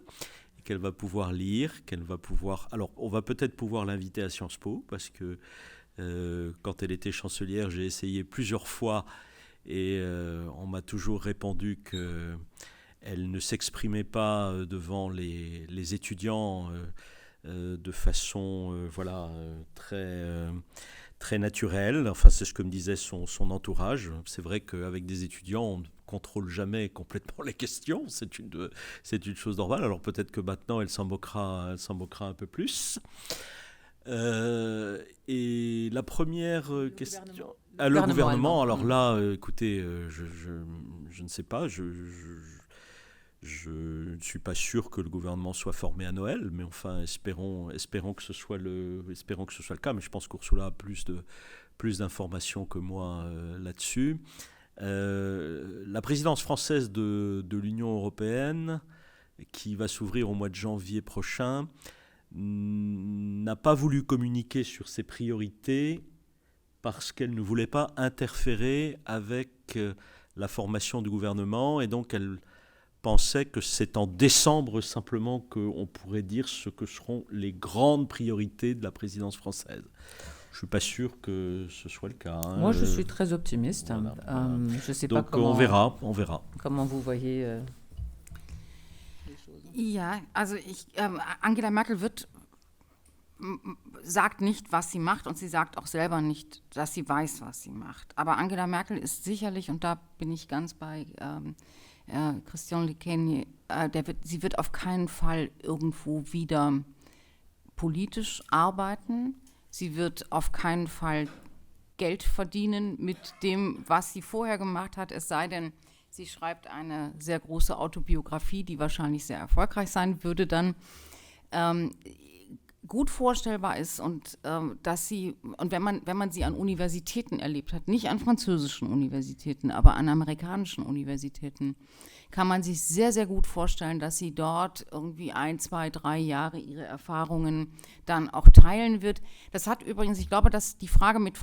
qu'elle va pouvoir lire, qu'elle va pouvoir... Alors on va peut-être pouvoir l'inviter à Sciences Po, parce que quand elle était chancelière, j'ai essayé plusieurs fois et on m'a toujours répondu qu'elle ne s'exprimait pas devant les étudiants de façon très naturelle. Enfin, c'est ce que me disait son entourage. C'est vrai qu'avec des étudiants, on ne contrôle jamais complètement les questions. C'est une chose normale. Alors peut-être que maintenant, elle s'en moquera un peu plus. Et la première question... Le gouvernement. Alors là, écoutez, je ne sais pas. Je ne suis pas sûr que le gouvernement soit formé à Noël, mais enfin, espérons que ce soit le cas. Mais je pense qu'Ursula a plus d'informations que moi là-dessus. La présidence française de l'Union européenne, qui va s'ouvrir au mois de janvier prochain, n'a pas voulu communiquer sur ses priorités parce qu'elle ne voulait pas interférer avec la formation du gouvernement, et donc elle pensait que c'est en décembre simplement qu'on pourrait dire ce que seront les grandes priorités de la présidence française. Je ne suis pas sûr que ce soit le cas. Moi, je suis très optimiste. Voilà. Je sais donc, pas comment... on verra. Comment vous voyez... Ja, also Angela Merkel sagt nicht, was sie macht, und sie sagt auch selber nicht, dass sie weiß, was sie macht. Aber Angela Merkel ist sicherlich, und da bin ich ganz bei Christian Lecquesne, sie wird auf keinen Fall irgendwo wieder politisch arbeiten. Sie wird auf keinen Fall Geld verdienen mit dem, was sie vorher gemacht hat, es sei denn, sie schreibt eine sehr große Autobiografie, die wahrscheinlich sehr erfolgreich sein würde dann. Gut vorstellbar ist, und dass sie, und wenn man sie an Universitäten erlebt hat, nicht an französischen Universitäten, aber an amerikanischen Universitäten, kann man sich sehr, sehr gut vorstellen, dass sie dort irgendwie 1, 2, 3 Jahre ihre Erfahrungen dann auch teilen wird. Das hat übrigens, ich glaube, dass die Frage mit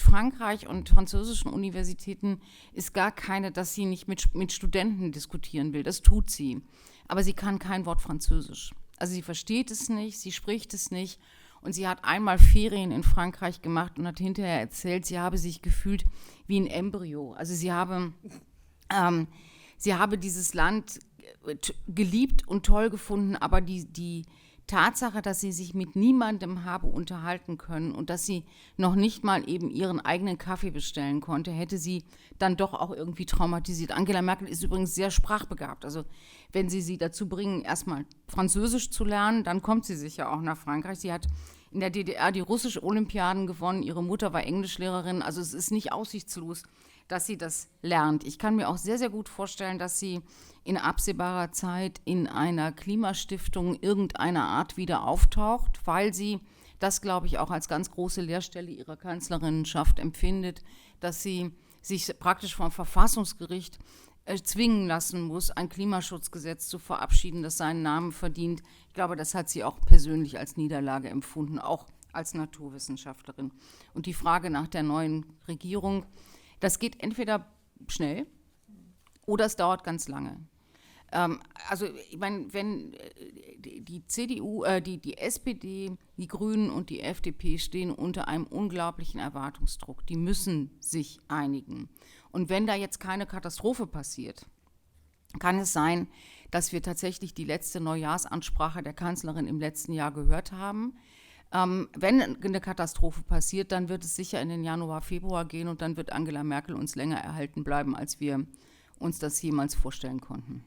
Frankreich und französischen Universitäten ist gar keine, dass sie nicht mit Studenten diskutieren will. Das tut sie. aber sie kann kein Wort Französisch. Also sie versteht es nicht, sie spricht es nicht. Und sie hat einmal Ferien in Frankreich gemacht und hat hinterher erzählt, sie habe sich gefühlt wie ein Embryo. Also sie habe dieses Land geliebt und toll gefunden, aber die Tatsache, dass sie sich mit niemandem habe unterhalten können und dass sie noch nicht mal eben ihren eigenen Kaffee bestellen konnte, hätte sie dann doch auch irgendwie traumatisiert. Angela Merkel ist übrigens sehr sprachbegabt. Also wenn sie dazu bringen, erstmal Französisch zu lernen, dann kommt sie sicher auch nach Frankreich. Sie hat in der DDR die russische Olympiaden gewonnen. Ihre Mutter war Englischlehrerin. Also es ist nicht aussichtslos, dass sie das lernt. Ich kann mir auch sehr, sehr gut vorstellen, dass sie in absehbarer Zeit in einer Klimastiftung irgendeiner Art wieder auftaucht, weil sie das, glaube ich, auch als ganz große Leerstelle ihrer Kanzlerinnenschaft empfindet, dass sie sich praktisch vom Verfassungsgericht zwingen lassen muss, ein Klimaschutzgesetz zu verabschieden, das seinen Namen verdient. Ich glaube, das hat sie auch persönlich als Niederlage empfunden, auch als Naturwissenschaftlerin. Und die Frage nach der neuen Regierung, das geht entweder schnell oder es dauert ganz lange. Also ich meine, wenn die CDU, die SPD, die Grünen und die FDP stehen unter einem unglaublichen Erwartungsdruck. Die müssen sich einigen. Und wenn da jetzt keine Katastrophe passiert, kann es sein, dass wir tatsächlich die letzte Neujahrsansprache der Kanzlerin im letzten Jahr gehört haben. Wenn eine Katastrophe passiert, dann wird es sicher in den Januar, Februar gehen und dann wird Angela Merkel uns länger erhalten bleiben, als wir uns das jemals vorstellen konnten.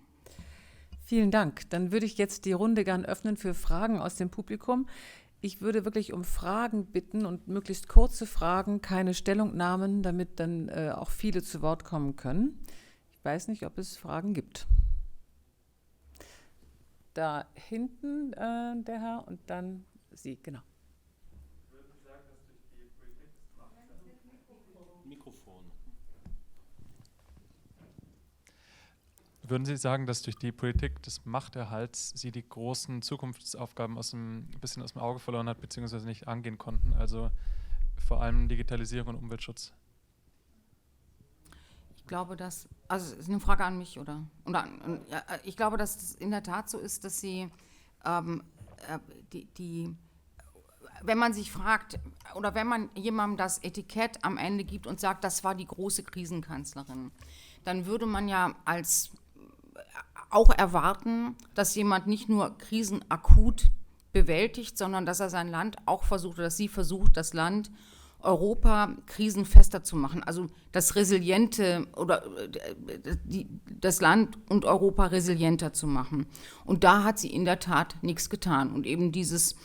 Vielen Dank. Dann würde ich jetzt die Runde gern öffnen für Fragen aus dem Publikum. Ich würde wirklich um Fragen bitten und möglichst kurze Fragen, keine Stellungnahmen, damit dann auch viele zu Wort kommen können. Ich weiß nicht, ob es Fragen gibt. Da hinten der Herr und dann Sie, genau. Würden Sie sagen, dass durch die Politik des Machterhalts Sie die großen Zukunftsaufgaben ein bisschen aus dem Auge verloren hat, beziehungsweise nicht angehen konnten, also vor allem Digitalisierung und Umweltschutz? Ich glaube, also es ist eine Frage an mich, oder? Ich glaube, dass es in der Tat so ist, dass Sie wenn man sich fragt, oder wenn man jemandem das Etikett am Ende gibt und sagt, das war die große Krisenkanzlerin, dann würde man ja auch erwarten, dass jemand nicht nur Krisen akut bewältigt, sondern dass er sein Land auch versucht, oder dass sie versucht, das Land Europa krisenfester zu machen. Also das Resiliente oder das Land und Europa resilienter zu machen. Und da hat sie in der Tat nichts getan. Und eben dieses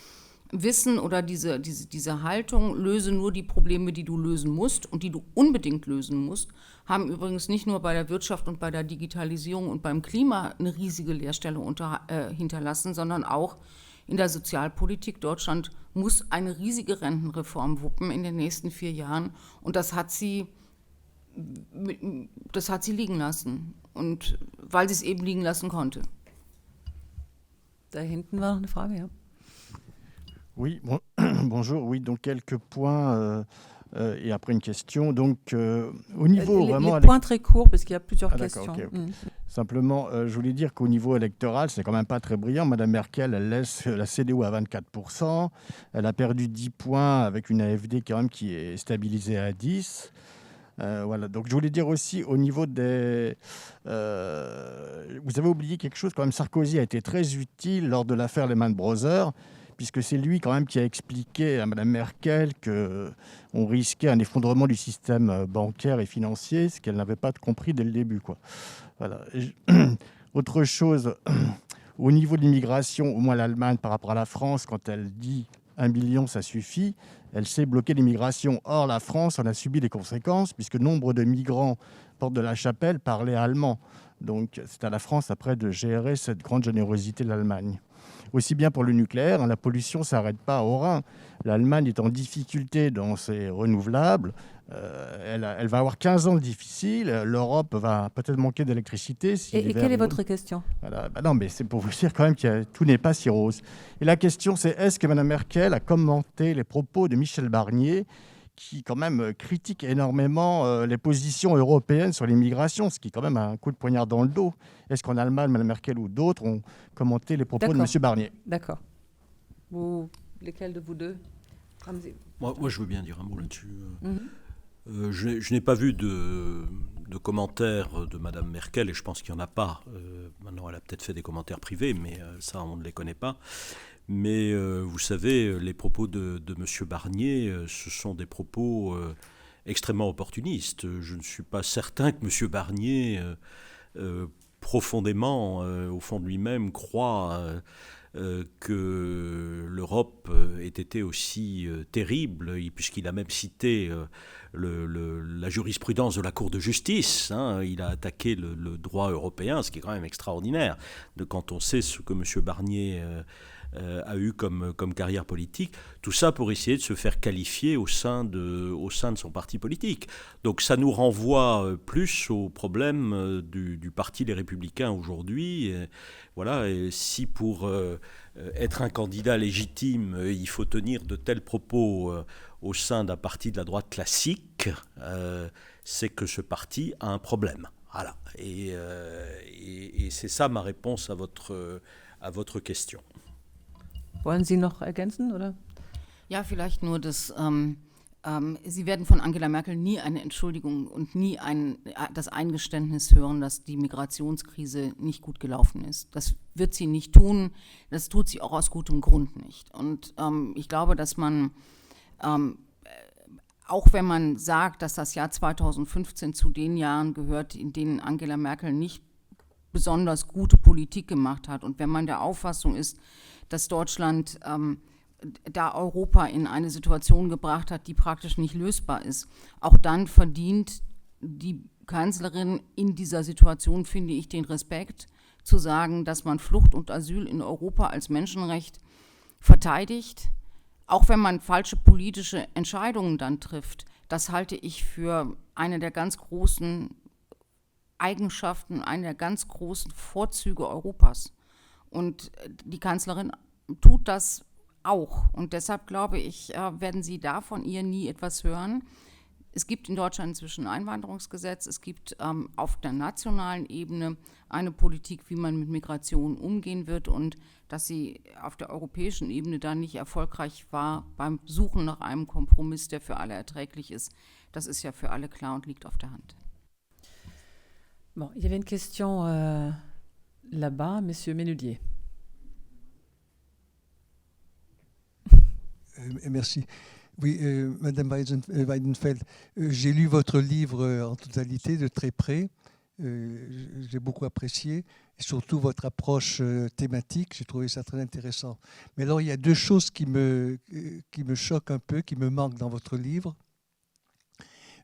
Wissen oder diese Haltung, löse nur die Probleme, die du lösen musst und die du unbedingt lösen musst, haben übrigens nicht nur bei der Wirtschaft und bei der Digitalisierung und beim Klima eine riesige Leerstelle hinterlassen, sondern auch in der Sozialpolitik. Deutschland muss eine riesige Rentenreform wuppen in den nächsten 4 Jahren und das hat sie liegen lassen, und weil sie es eben liegen lassen konnte. Da hinten war noch eine Frage, ja. Oui, bonjour. Oui, donc quelques points et après une question. Donc au niveau vraiment... Les points très courts parce qu'il y a plusieurs questions. Okay. Simplement, je voulais dire qu'au niveau électoral, c'est quand même pas très brillant. Madame Merkel, elle laisse la CDU à 24%. Elle a perdu 10 points avec une AfD quand même qui est stabilisée à 10%. Voilà, donc je voulais dire aussi au niveau des... vous avez oublié quelque chose, quand même Sarkozy a été très utile lors de l'affaire Lehman Brothers, puisque c'est lui quand même qui a expliqué à Mme Merkel qu'on risquait un effondrement du système bancaire et financier, ce qu'elle n'avait pas compris dès le début, quoi. Voilà. Autre chose, au niveau de l'immigration, au moins l'Allemagne par rapport à la France, quand elle dit 1 million, ça suffit, elle sait bloquer l'immigration. Or, la France en a subi les conséquences, puisque nombre de migrants porte de la Chapelle parlaient allemand. Donc, c'est à la France, après, de gérer cette grande générosité de l'Allemagne. Aussi bien pour le nucléaire, la pollution ne s'arrête pas au Rhin. L'Allemagne est en difficulté dans ses renouvelables. Elle va avoir 15 ans difficiles. L'Europe va peut-être manquer d'électricité. Et quelle est votre question ? Voilà. Non, mais c'est pour vous dire quand même que tout n'est pas si rose. Et la question, c'est est-ce que Mme Merkel a commenté les propos de Michel Barnier, qui quand même critique énormément les positions européennes sur l'immigration, ce qui est quand même un coup de poignard dans le dos. Est-ce qu'en Allemagne, Mme Merkel ou d'autres ont commenté les propos de M. Barnier? D'accord. Lesquels de vous deux? Moi, je veux bien dire un mot là-dessus. Je n'ai pas vu de commentaires de Mme Merkel, et je pense qu'il n'y en a pas. Maintenant, elle a peut-être fait des commentaires privés, mais ça, on ne les connaît pas. Mais vous savez, les propos de M. Barnier, ce sont des propos extrêmement opportunistes. Je ne suis pas certain que M. Barnier, profondément, au fond de lui-même, croit que l'Europe ait été aussi terrible, puisqu'il a même cité la jurisprudence de la Cour de justice. Il a attaqué le droit européen, ce qui est quand même extraordinaire, quand on sait ce que M. Barnier a eu comme carrière politique, tout ça pour essayer de se faire qualifier au sein de son parti politique. Donc ça nous renvoie plus au problème du parti Les Républicains aujourd'hui. Voilà, et si pour être un candidat légitime, il faut tenir de tels propos au sein d'un parti de la droite classique, c'est que ce parti a un problème. Voilà. Et c'est ça ma réponse à votre question. Wollen Sie noch ergänzen, oder? Ja, vielleicht nur, dass Sie werden von Angela Merkel nie eine Entschuldigung und nie das Eingeständnis hören, dass die Migrationskrise nicht gut gelaufen ist. Das wird sie nicht tun, das tut sie auch aus gutem Grund nicht. Und ich glaube, dass man, auch wenn man sagt, dass das Jahr 2015 zu den Jahren gehört, in denen Angela Merkel nicht besonders gute Politik gemacht hat, und wenn man der Auffassung ist, dass Deutschland da Europa in eine Situation gebracht hat, die praktisch nicht lösbar ist, auch dann verdient die Kanzlerin in dieser Situation, finde ich, den Respekt, zu sagen, dass man Flucht und Asyl in Europa als Menschenrecht verteidigt, auch wenn man falsche politische Entscheidungen dann trifft. Das halte ich für eine der ganz großen Eigenschaften, eine der ganz großen Vorzüge Europas. Und die Kanzlerin tut das auch. Und deshalb glaube ich, werden Sie da von ihr nie etwas hören. Es gibt in Deutschland inzwischen ein Einwanderungsgesetz. Es gibt auf der nationalen Ebene eine Politik, wie man mit Migration umgehen wird. Und dass sie auf der europäischen Ebene da nicht erfolgreich war beim Suchen nach einem Kompromiss, der für alle erträglich ist, das ist ja für alle klar und liegt auf der Hand. Bon, il y avait une question là-bas, Monsieur Ménudier. Merci. Oui, Madame Weidenfeld, j'ai lu votre livre en totalité, de très près. J'ai beaucoup apprécié, et surtout votre approche thématique. J'ai trouvé ça très intéressant. Mais alors, il y a deux choses qui me choquent un peu, qui me manquent dans votre livre.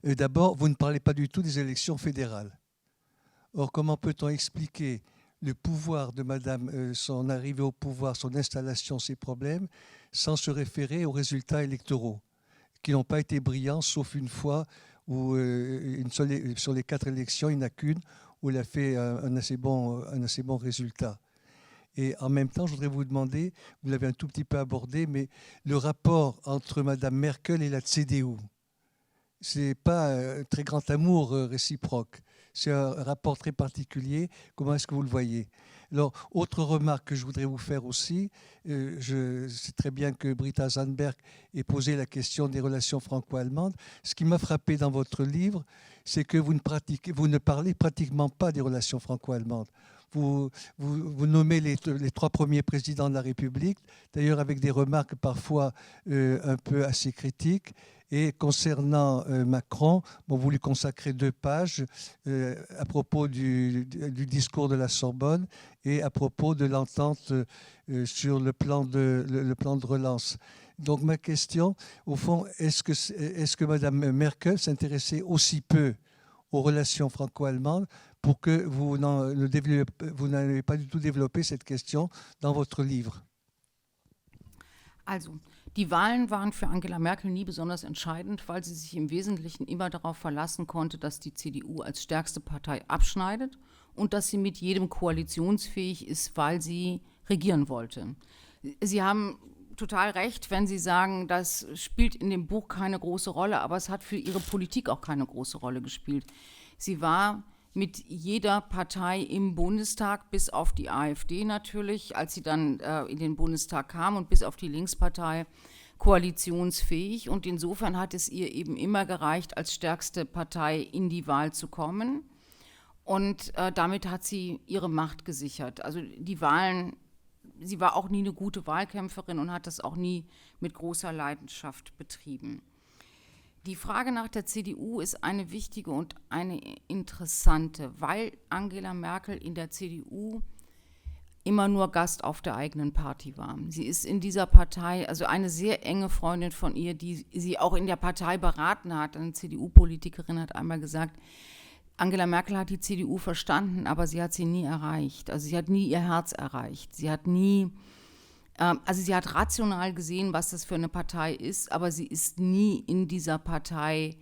D'abord, vous ne parlez pas du tout des élections fédérales. Or, comment peut-on expliquer le pouvoir de Madame, son arrivée au pouvoir, son installation, ses problèmes, sans se référer aux résultats électoraux, qui n'ont pas été brillants, sauf une fois, où sur les 4 élections, il n'y en a qu'une, où elle a fait un assez bon résultat. Et en même temps, je voudrais vous demander, vous l'avez un tout petit peu abordé, mais le rapport entre Madame Merkel et la CDU, ce n'est pas un très grand amour réciproque. C'est un rapport très particulier. Comment est-ce que vous le voyez? Alors, autre remarque que je voudrais vous faire aussi, je sais très bien que Britta Zandberg ait posé la question des relations franco-allemandes. Ce qui m'a frappé dans votre livre, c'est que vous ne parlez pratiquement pas des relations franco-allemandes. Vous nommez les 3 premiers présidents de la République, d'ailleurs avec des remarques parfois un peu assez critiques. Et concernant Macron, vous lui consacrez 2 pages à propos du discours de la Sorbonne et à propos de l'entente sur le plan de relance. Donc ma question, au fond, est-ce que Mme Merkel s'intéressait aussi peu aux relations franco-allemandes pour que vous n'avez pas du tout développé cette question dans votre livre? Also, die Wahlen waren für Angela Merkel nie besonders entscheidend, weil sie sich im Wesentlichen immer darauf verlassen konnte, dass die CDU als stärkste Partei abschneidet und dass sie mit jedem koalitionsfähig ist, weil sie regieren wollte. Sie haben total recht, wenn Sie sagen, das spielt in dem Buch keine große Rolle, aber es hat für Ihre Politik auch keine große Rolle gespielt. Sie war mit jeder Partei im Bundestag, bis auf die AfD natürlich, als sie dann in den Bundestag kam, und bis auf die Linkspartei koalitionsfähig. Und insofern hat es ihr eben immer gereicht, als stärkste Partei in die Wahl zu kommen. Und damit hat sie ihre Macht gesichert. Also die Wahlen, sie war auch nie eine gute Wahlkämpferin und hat das auch nie mit großer Leidenschaft betrieben. Die Frage nach der CDU ist eine wichtige und eine interessante, weil Angela Merkel in der CDU immer nur Gast auf der eigenen Party war. Sie ist in dieser Partei, also eine sehr enge Freundin von ihr, die sie auch in der Partei beraten hat, eine CDU-Politikerin hat einmal gesagt, Angela Merkel hat die CDU verstanden, aber sie hat sie nie erreicht. Also sie hat nie ihr Herz erreicht. Sie hat nie, sie hat rational gesehen, was das für eine Partei ist, aber sie ist nie in dieser Partei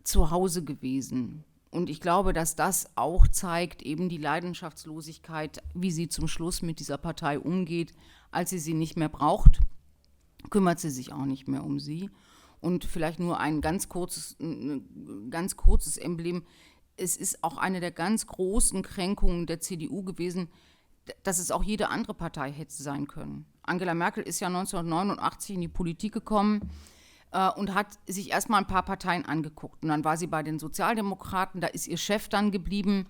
zu Hause gewesen. Und ich glaube, dass das auch zeigt, eben die Leidenschaftslosigkeit, wie sie zum Schluss mit dieser Partei umgeht. Als sie nicht mehr braucht, kümmert sie sich auch nicht mehr um sie. Und vielleicht nur ein ganz kurzes Emblem. Es ist auch eine der ganz großen Kränkungen der CDU gewesen, dass es auch jede andere Partei hätte sein können. Angela Merkel ist ja 1989 in die Politik gekommen und hat sich erstmal ein paar Parteien angeguckt. Und dann war sie bei den Sozialdemokraten, da ist ihr Chef dann geblieben.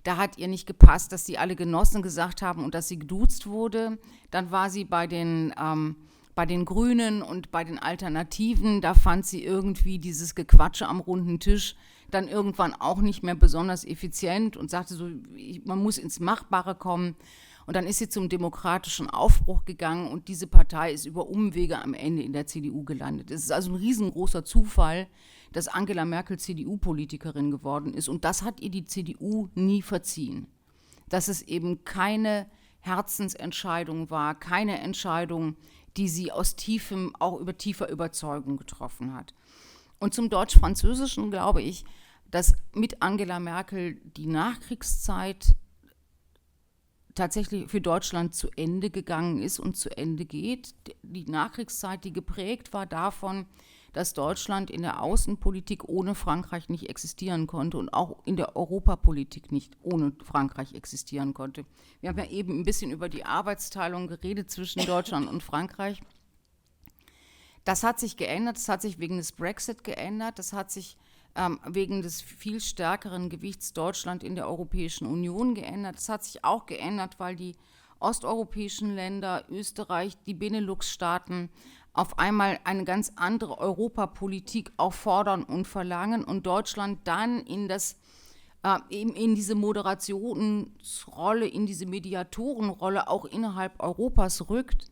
Da hat ihr nicht gepasst, dass die alle Genossen gesagt haben und dass sie geduzt wurde. Dann war sie bei den Grünen und bei den Alternativen, da fand sie irgendwie dieses Gequatsche am runden Tisch dann irgendwann auch nicht mehr besonders effizient und sagte so, man muss ins Machbare kommen. Und dann ist sie zum demokratischen Aufbruch gegangen und diese Partei ist über Umwege am Ende in der CDU gelandet. Es ist also ein riesengroßer Zufall, dass Angela Merkel CDU-Politikerin geworden ist und das hat ihr die CDU nie verziehen. Dass es eben keine Herzensentscheidung war, keine Entscheidung, die sie aus tiefer Überzeugung getroffen hat. Und zum Deutsch-Französischen glaube ich, dass mit Angela Merkel die Nachkriegszeit tatsächlich für Deutschland zu Ende gegangen ist und zu Ende geht. Die Nachkriegszeit, die geprägt war davon, dass Deutschland in der Außenpolitik ohne Frankreich nicht existieren konnte und auch in der Europapolitik nicht ohne Frankreich existieren konnte. Wir haben ja eben ein bisschen über die Arbeitsteilung geredet zwischen Deutschland und Frankreich. Das hat sich geändert, das hat sich wegen des Brexit geändert, das hat sich wegen des viel stärkeren Gewichts Deutschland in der Europäischen Union geändert. Das hat sich auch geändert, weil die osteuropäischen Länder, Österreich, die Benelux-Staaten auf einmal eine ganz andere Europapolitik auch fordern und verlangen und Deutschland dann in diese Moderationsrolle, in diese Mediatorenrolle auch innerhalb Europas rückt,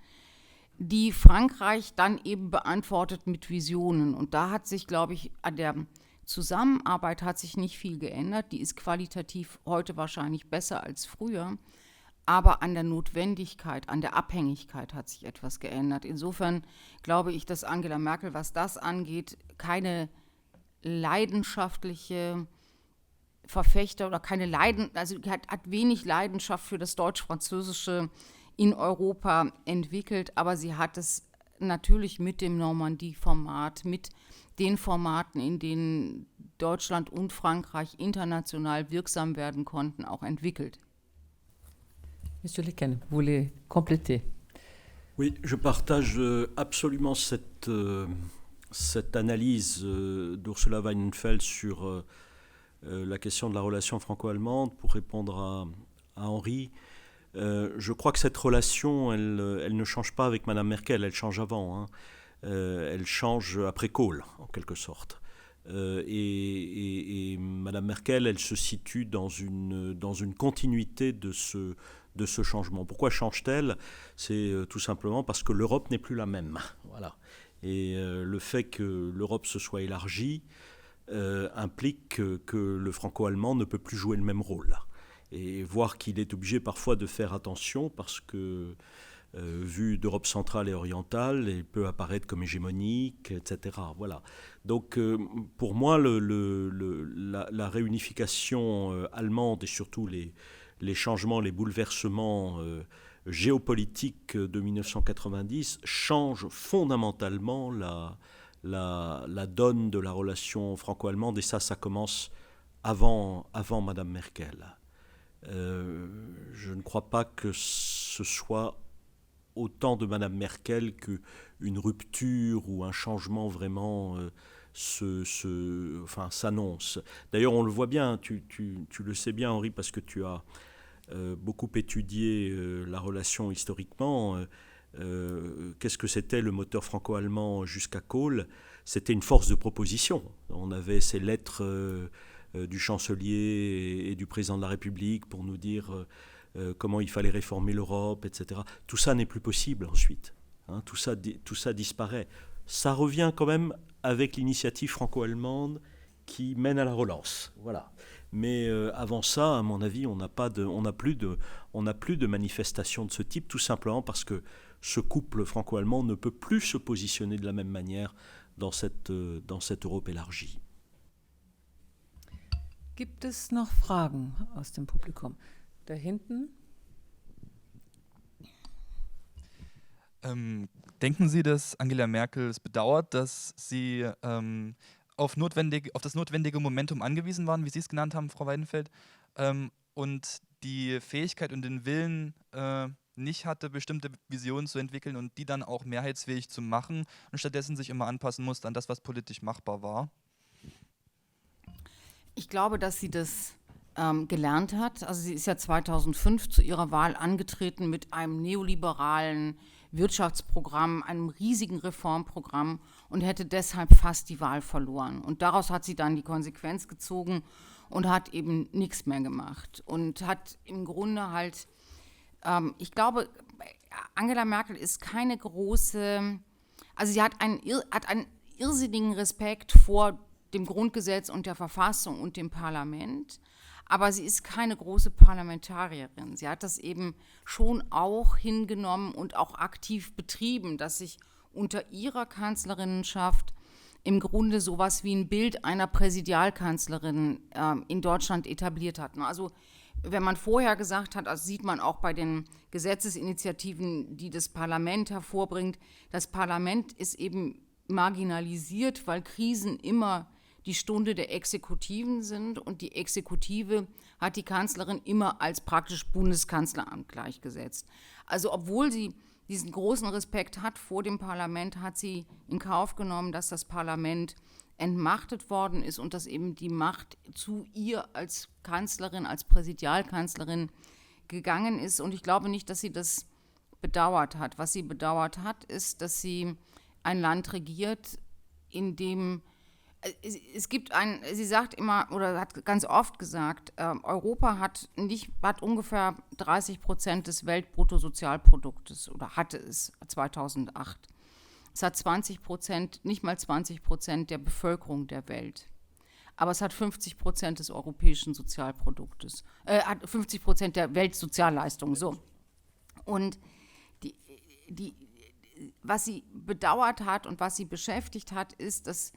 die Frankreich dann eben beantwortet mit Visionen. Und da hat sich, glaube ich, an der Zusammenarbeit hat sich nicht viel geändert. Die ist qualitativ heute wahrscheinlich besser als früher. Aber an der Notwendigkeit, an der Abhängigkeit hat sich etwas geändert. Insofern glaube ich, dass Angela Merkel, was das angeht, keine leidenschaftliche Verfechter oder hat wenig Leidenschaft für das Deutsch-Französische in Europa entwickelt, aber sie hat es natürlich mit dem Normandie-Format, mit den Formaten, in denen Deutschland und Frankreich international wirksam werden konnten, auch entwickelt. Monsieur Lecken, vous voulez compléter? Oui, je partage absolument cette analyse d'Ursula Weidenfeld sur la question de la relation franco-allemande. Pour répondre à Henri, je crois que cette relation, elle ne change pas avec Madame Merkel, elle change avant. Hein. Elle change après Kohl, en quelque sorte. Et Madame Merkel, elle se situe dans une continuité de ce changement. Pourquoi change-t-elle? C'est tout simplement parce que l'Europe n'est plus la même. Voilà. Et le fait que l'Europe se soit élargie implique que le franco-allemand ne peut plus jouer le même rôle. Et voir qu'il est obligé parfois de faire attention parce que, vu d'Europe centrale et orientale, il peut apparaître comme hégémonique, etc. Voilà. Donc pour moi, la réunification allemande et surtout les changements, les bouleversements géopolitique de 1990 change fondamentalement la donne de la relation franco-allemande, et ça commence avant Madame Merkel. Je ne crois pas que ce soit autant de Madame Merkel qu'une rupture ou un changement vraiment s'annonce. D'ailleurs, on le voit bien, tu le sais bien, Henri, parce que tu as beaucoup étudié la relation historiquement. Qu'est-ce que c'était le moteur franco-allemand jusqu'à Kohl? C'était une force de proposition. On avait ces lettres du chancelier et du président de la République pour nous dire comment il fallait réformer l'Europe, etc. Tout ça n'est plus possible ensuite. Hein, tout ça disparaît. Ça revient quand même avec l'initiative franco-allemande qui mène à la relance. Voilà. Mais avant ça, à mon avis, on n'a plus de manifestation de ce type, tout simplement parce que ce couple franco-allemand ne peut plus se positionner de la même manière dans cette Europe élargie. Gibt es noch Fragen aus dem Publikum? Da hinten. Denken Sie, dass Angela Merkel es bedauert, dass Sie auf das notwendige Momentum angewiesen waren, wie Sie es genannt haben, Frau Weidenfeld, und die Fähigkeit und den Willen nicht hatte, bestimmte Visionen zu entwickeln und die dann auch mehrheitsfähig zu machen und stattdessen sich immer anpassen musste an das, was politisch machbar war? Ich glaube, dass sie das gelernt hat. Also sie ist ja 2005 zu ihrer Wahl angetreten mit einem neoliberalen Wirtschaftsprogramm, einem riesigen Reformprogramm und hätte deshalb fast die Wahl verloren. Und daraus hat sie dann die Konsequenz gezogen und hat eben nichts mehr gemacht. Und hat im Grunde halt, ich glaube, Angela Merkel ist keine große, also sie hat einen irrsinnigen Respekt vor dem Grundgesetz und der Verfassung und dem Parlament, aber sie ist keine große Parlamentarierin. Sie hat das eben schon auch hingenommen und auch aktiv betrieben, dass sich unter ihrer Kanzlerinnenschaft im Grunde sowas wie ein Bild einer Präsidialkanzlerin in Deutschland etabliert hat. Also wenn man vorher gesagt hat, also sieht man auch bei den Gesetzesinitiativen, die das Parlament hervorbringt, das Parlament ist eben marginalisiert, weil Krisen immer die Stunde der Exekutiven sind und die Exekutive hat die Kanzlerin immer als praktisch Bundeskanzleramt gleichgesetzt. Also obwohl sie diesen großen Respekt hat vor dem Parlament, hat sie in Kauf genommen, dass das Parlament entmachtet worden ist und dass eben die Macht zu ihr als Kanzlerin, als Präsidialkanzlerin gegangen ist. Und ich glaube nicht, dass sie das bedauert hat. Was sie bedauert hat, ist, dass sie ein Land regiert, in dem sie sagt immer oder hat ganz oft gesagt, Europa hat ungefähr 30% des Weltbruttosozialproduktes oder hatte es 2008. Es hat 20%, nicht mal 20% der Bevölkerung der Welt. Aber es hat 50% des europäischen Sozialproduktes, hat 50% der Weltsozialleistung. So. Und was sie bedauert hat und was sie beschäftigt hat, ist, dass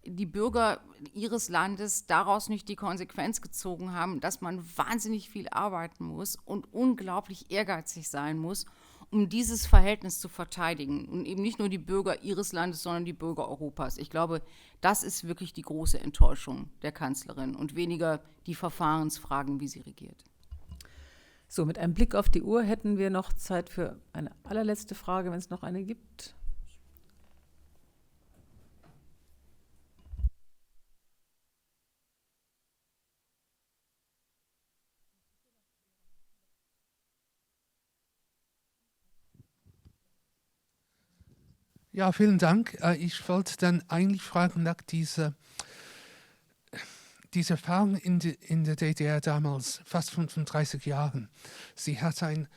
die Bürger ihres Landes daraus nicht die Konsequenz gezogen haben, dass man wahnsinnig viel arbeiten muss und unglaublich ehrgeizig sein muss, um dieses Verhältnis zu verteidigen. Und eben nicht nur die Bürger ihres Landes, sondern die Bürger Europas. Ich glaube, das ist wirklich die große Enttäuschung der Kanzlerin und weniger die Verfahrensfragen, wie sie regiert. So, mit einem Blick auf die Uhr hätten wir noch Zeit für eine allerletzte Frage, wenn es noch eine gibt. Ja, vielen Dank. Ich wollte dann eigentlich fragen nach dieser Erfahrung in der DDR damals, fast 35 Jahren. Sie hat eine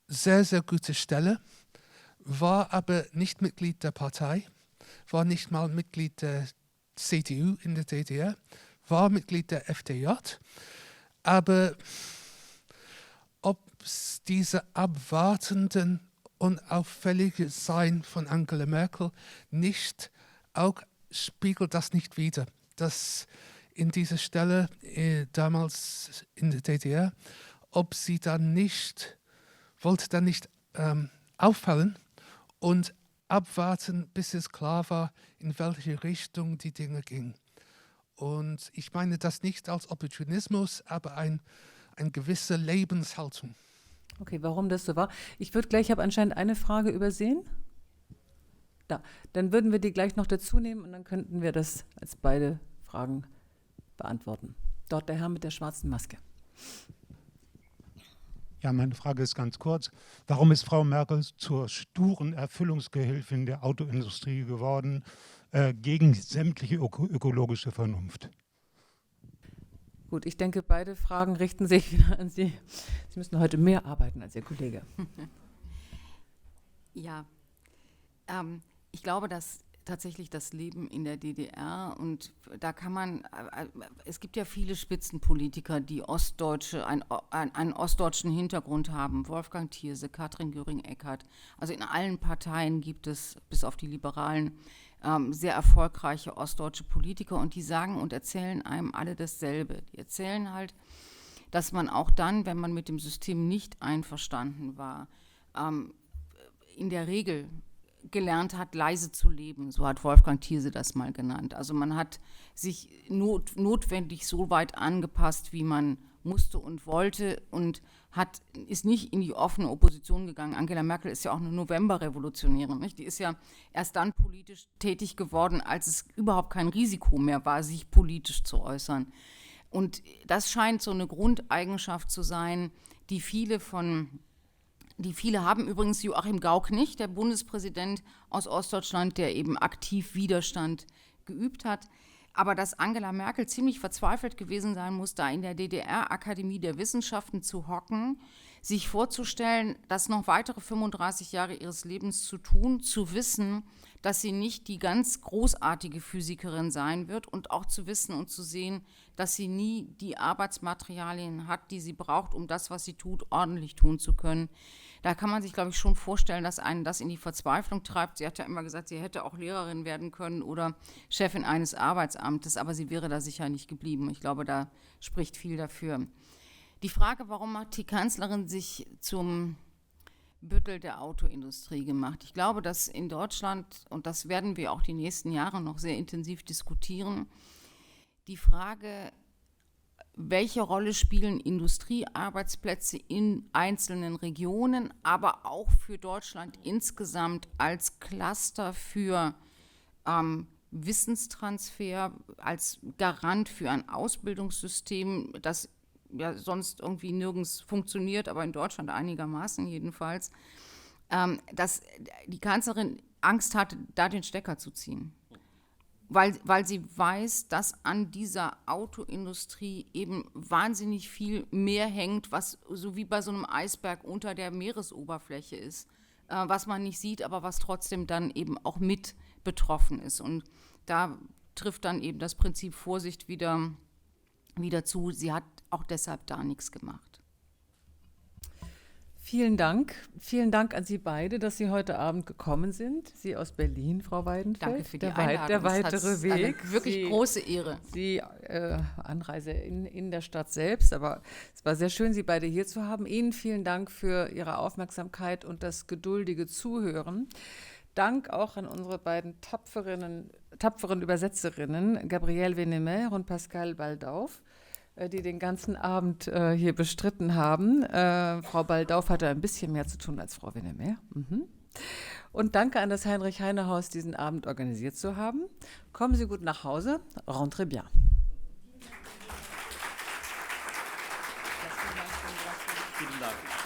sehr, sehr gute Stelle, war aber nicht Mitglied der Partei, war nicht mal Mitglied der CDU in der DDR, war Mitglied der FDJ. Aber ob diese abwartenden unauffällige Sein von Angela Merkel nicht auch spiegelt das nicht wider, dass in dieser Stelle damals in der DDR, ob sie dann nicht wollte dann nicht auffallen und abwarten, bis es klar war, in welche Richtung die Dinge gingen. Und ich meine das nicht als Opportunismus, aber eine gewisse Lebenshaltung. Okay, warum das so war? Ich habe anscheinend eine Frage übersehen. Da, dann würden wir die gleich noch dazu nehmen und dann könnten wir das als beide Fragen beantworten. Dort der Herr mit der schwarzen Maske. Ja, meine Frage ist ganz kurz. Warum ist Frau Merkel zur sturen Erfüllungsgehilfin der Autoindustrie geworden, gegen sämtliche ökologische Vernunft? Gut, ich denke, beide Fragen richten sich wieder an Sie. Sie müssen heute mehr arbeiten als Ihr Kollege. Ja, ich glaube, dass tatsächlich das Leben in der DDR und da kann man, es gibt ja viele Spitzenpolitiker, die einen ostdeutschen Hintergrund haben. Wolfgang Thierse, Katrin Göring-Eckardt. Also in allen Parteien gibt es, bis auf die Liberalen, sehr erfolgreiche ostdeutsche Politiker und die sagen und erzählen einem alle dasselbe. Die erzählen halt, dass man auch dann, wenn man mit dem System nicht einverstanden war, in der Regel gelernt hat, leise zu leben. So hat Wolfgang Thierse das mal genannt. Also man hat sich notwendig so weit angepasst, wie man musste und wollte und ist nicht in die offene Opposition gegangen. Angela Merkel ist ja auch eine Novemberrevolutionärin, nicht? Die ist ja erst dann politisch tätig geworden, als es überhaupt kein Risiko mehr war, sich politisch zu äußern. Und das scheint so eine Grundeigenschaft zu sein, die viele haben. Übrigens Joachim Gauck nicht, der Bundespräsident aus Ostdeutschland, der eben aktiv Widerstand geübt hat. Aber dass Angela Merkel ziemlich verzweifelt gewesen sein muss, da in der DDR-Akademie der Wissenschaften zu hocken, sich vorzustellen, das noch weitere 35 Jahre ihres Lebens zu tun, zu wissen, dass sie nicht die ganz großartige Physikerin sein wird und auch zu wissen und zu sehen, dass sie nie die Arbeitsmaterialien hat, die sie braucht, um das, was sie tut, ordentlich tun zu können. Da kann man sich, glaube ich, schon vorstellen, dass einen das in die Verzweiflung treibt. Sie hat ja immer gesagt, sie hätte auch Lehrerin werden können oder Chefin eines Arbeitsamtes, aber sie wäre da sicher nicht geblieben. Ich glaube, da spricht viel dafür. Die Frage, warum hat die Kanzlerin sich zum Büttel der Autoindustrie gemacht? Ich glaube, dass in Deutschland, und das werden wir auch die nächsten Jahre noch sehr intensiv diskutieren, die Frage, welche Rolle spielen Industriearbeitsplätze in einzelnen Regionen, aber auch für Deutschland insgesamt als Cluster für Wissenstransfer, als Garant für ein Ausbildungssystem, das ja sonst irgendwie nirgends funktioniert, aber in Deutschland einigermaßen jedenfalls, dass die Kanzlerin Angst hatte, da den Stecker zu ziehen. Weil sie weiß, dass an dieser Autoindustrie eben wahnsinnig viel mehr hängt, was so wie bei so einem Eisberg unter der Meeresoberfläche ist, was man nicht sieht, aber was trotzdem dann eben auch mit betroffen ist. Und da trifft dann eben das Prinzip Vorsicht wieder zu. Sie hat auch deshalb da nichts gemacht. Vielen Dank. Vielen Dank an Sie beide, dass Sie heute Abend gekommen sind. Sie aus Berlin, Frau Weidenfeld. Danke für die Einladung. Der weitere Weg. Eine wirklich große Ehre. Die Anreise in der Stadt selbst. Aber es war sehr schön, Sie beide hier zu haben. Ihnen vielen Dank für Ihre Aufmerksamkeit und das geduldige Zuhören. Dank auch an unsere beiden tapferen Übersetzerinnen, Gabrielle Venemer und Pascal Baldauf, die den ganzen Abend hier bestritten haben. Frau Baldauf hatte ein bisschen mehr zu tun als Frau Venemer. Und danke an das Heinrich-Heine-Haus, diesen Abend organisiert zu haben. Kommen Sie gut nach Hause. Rentrez bien. Vielen Dank.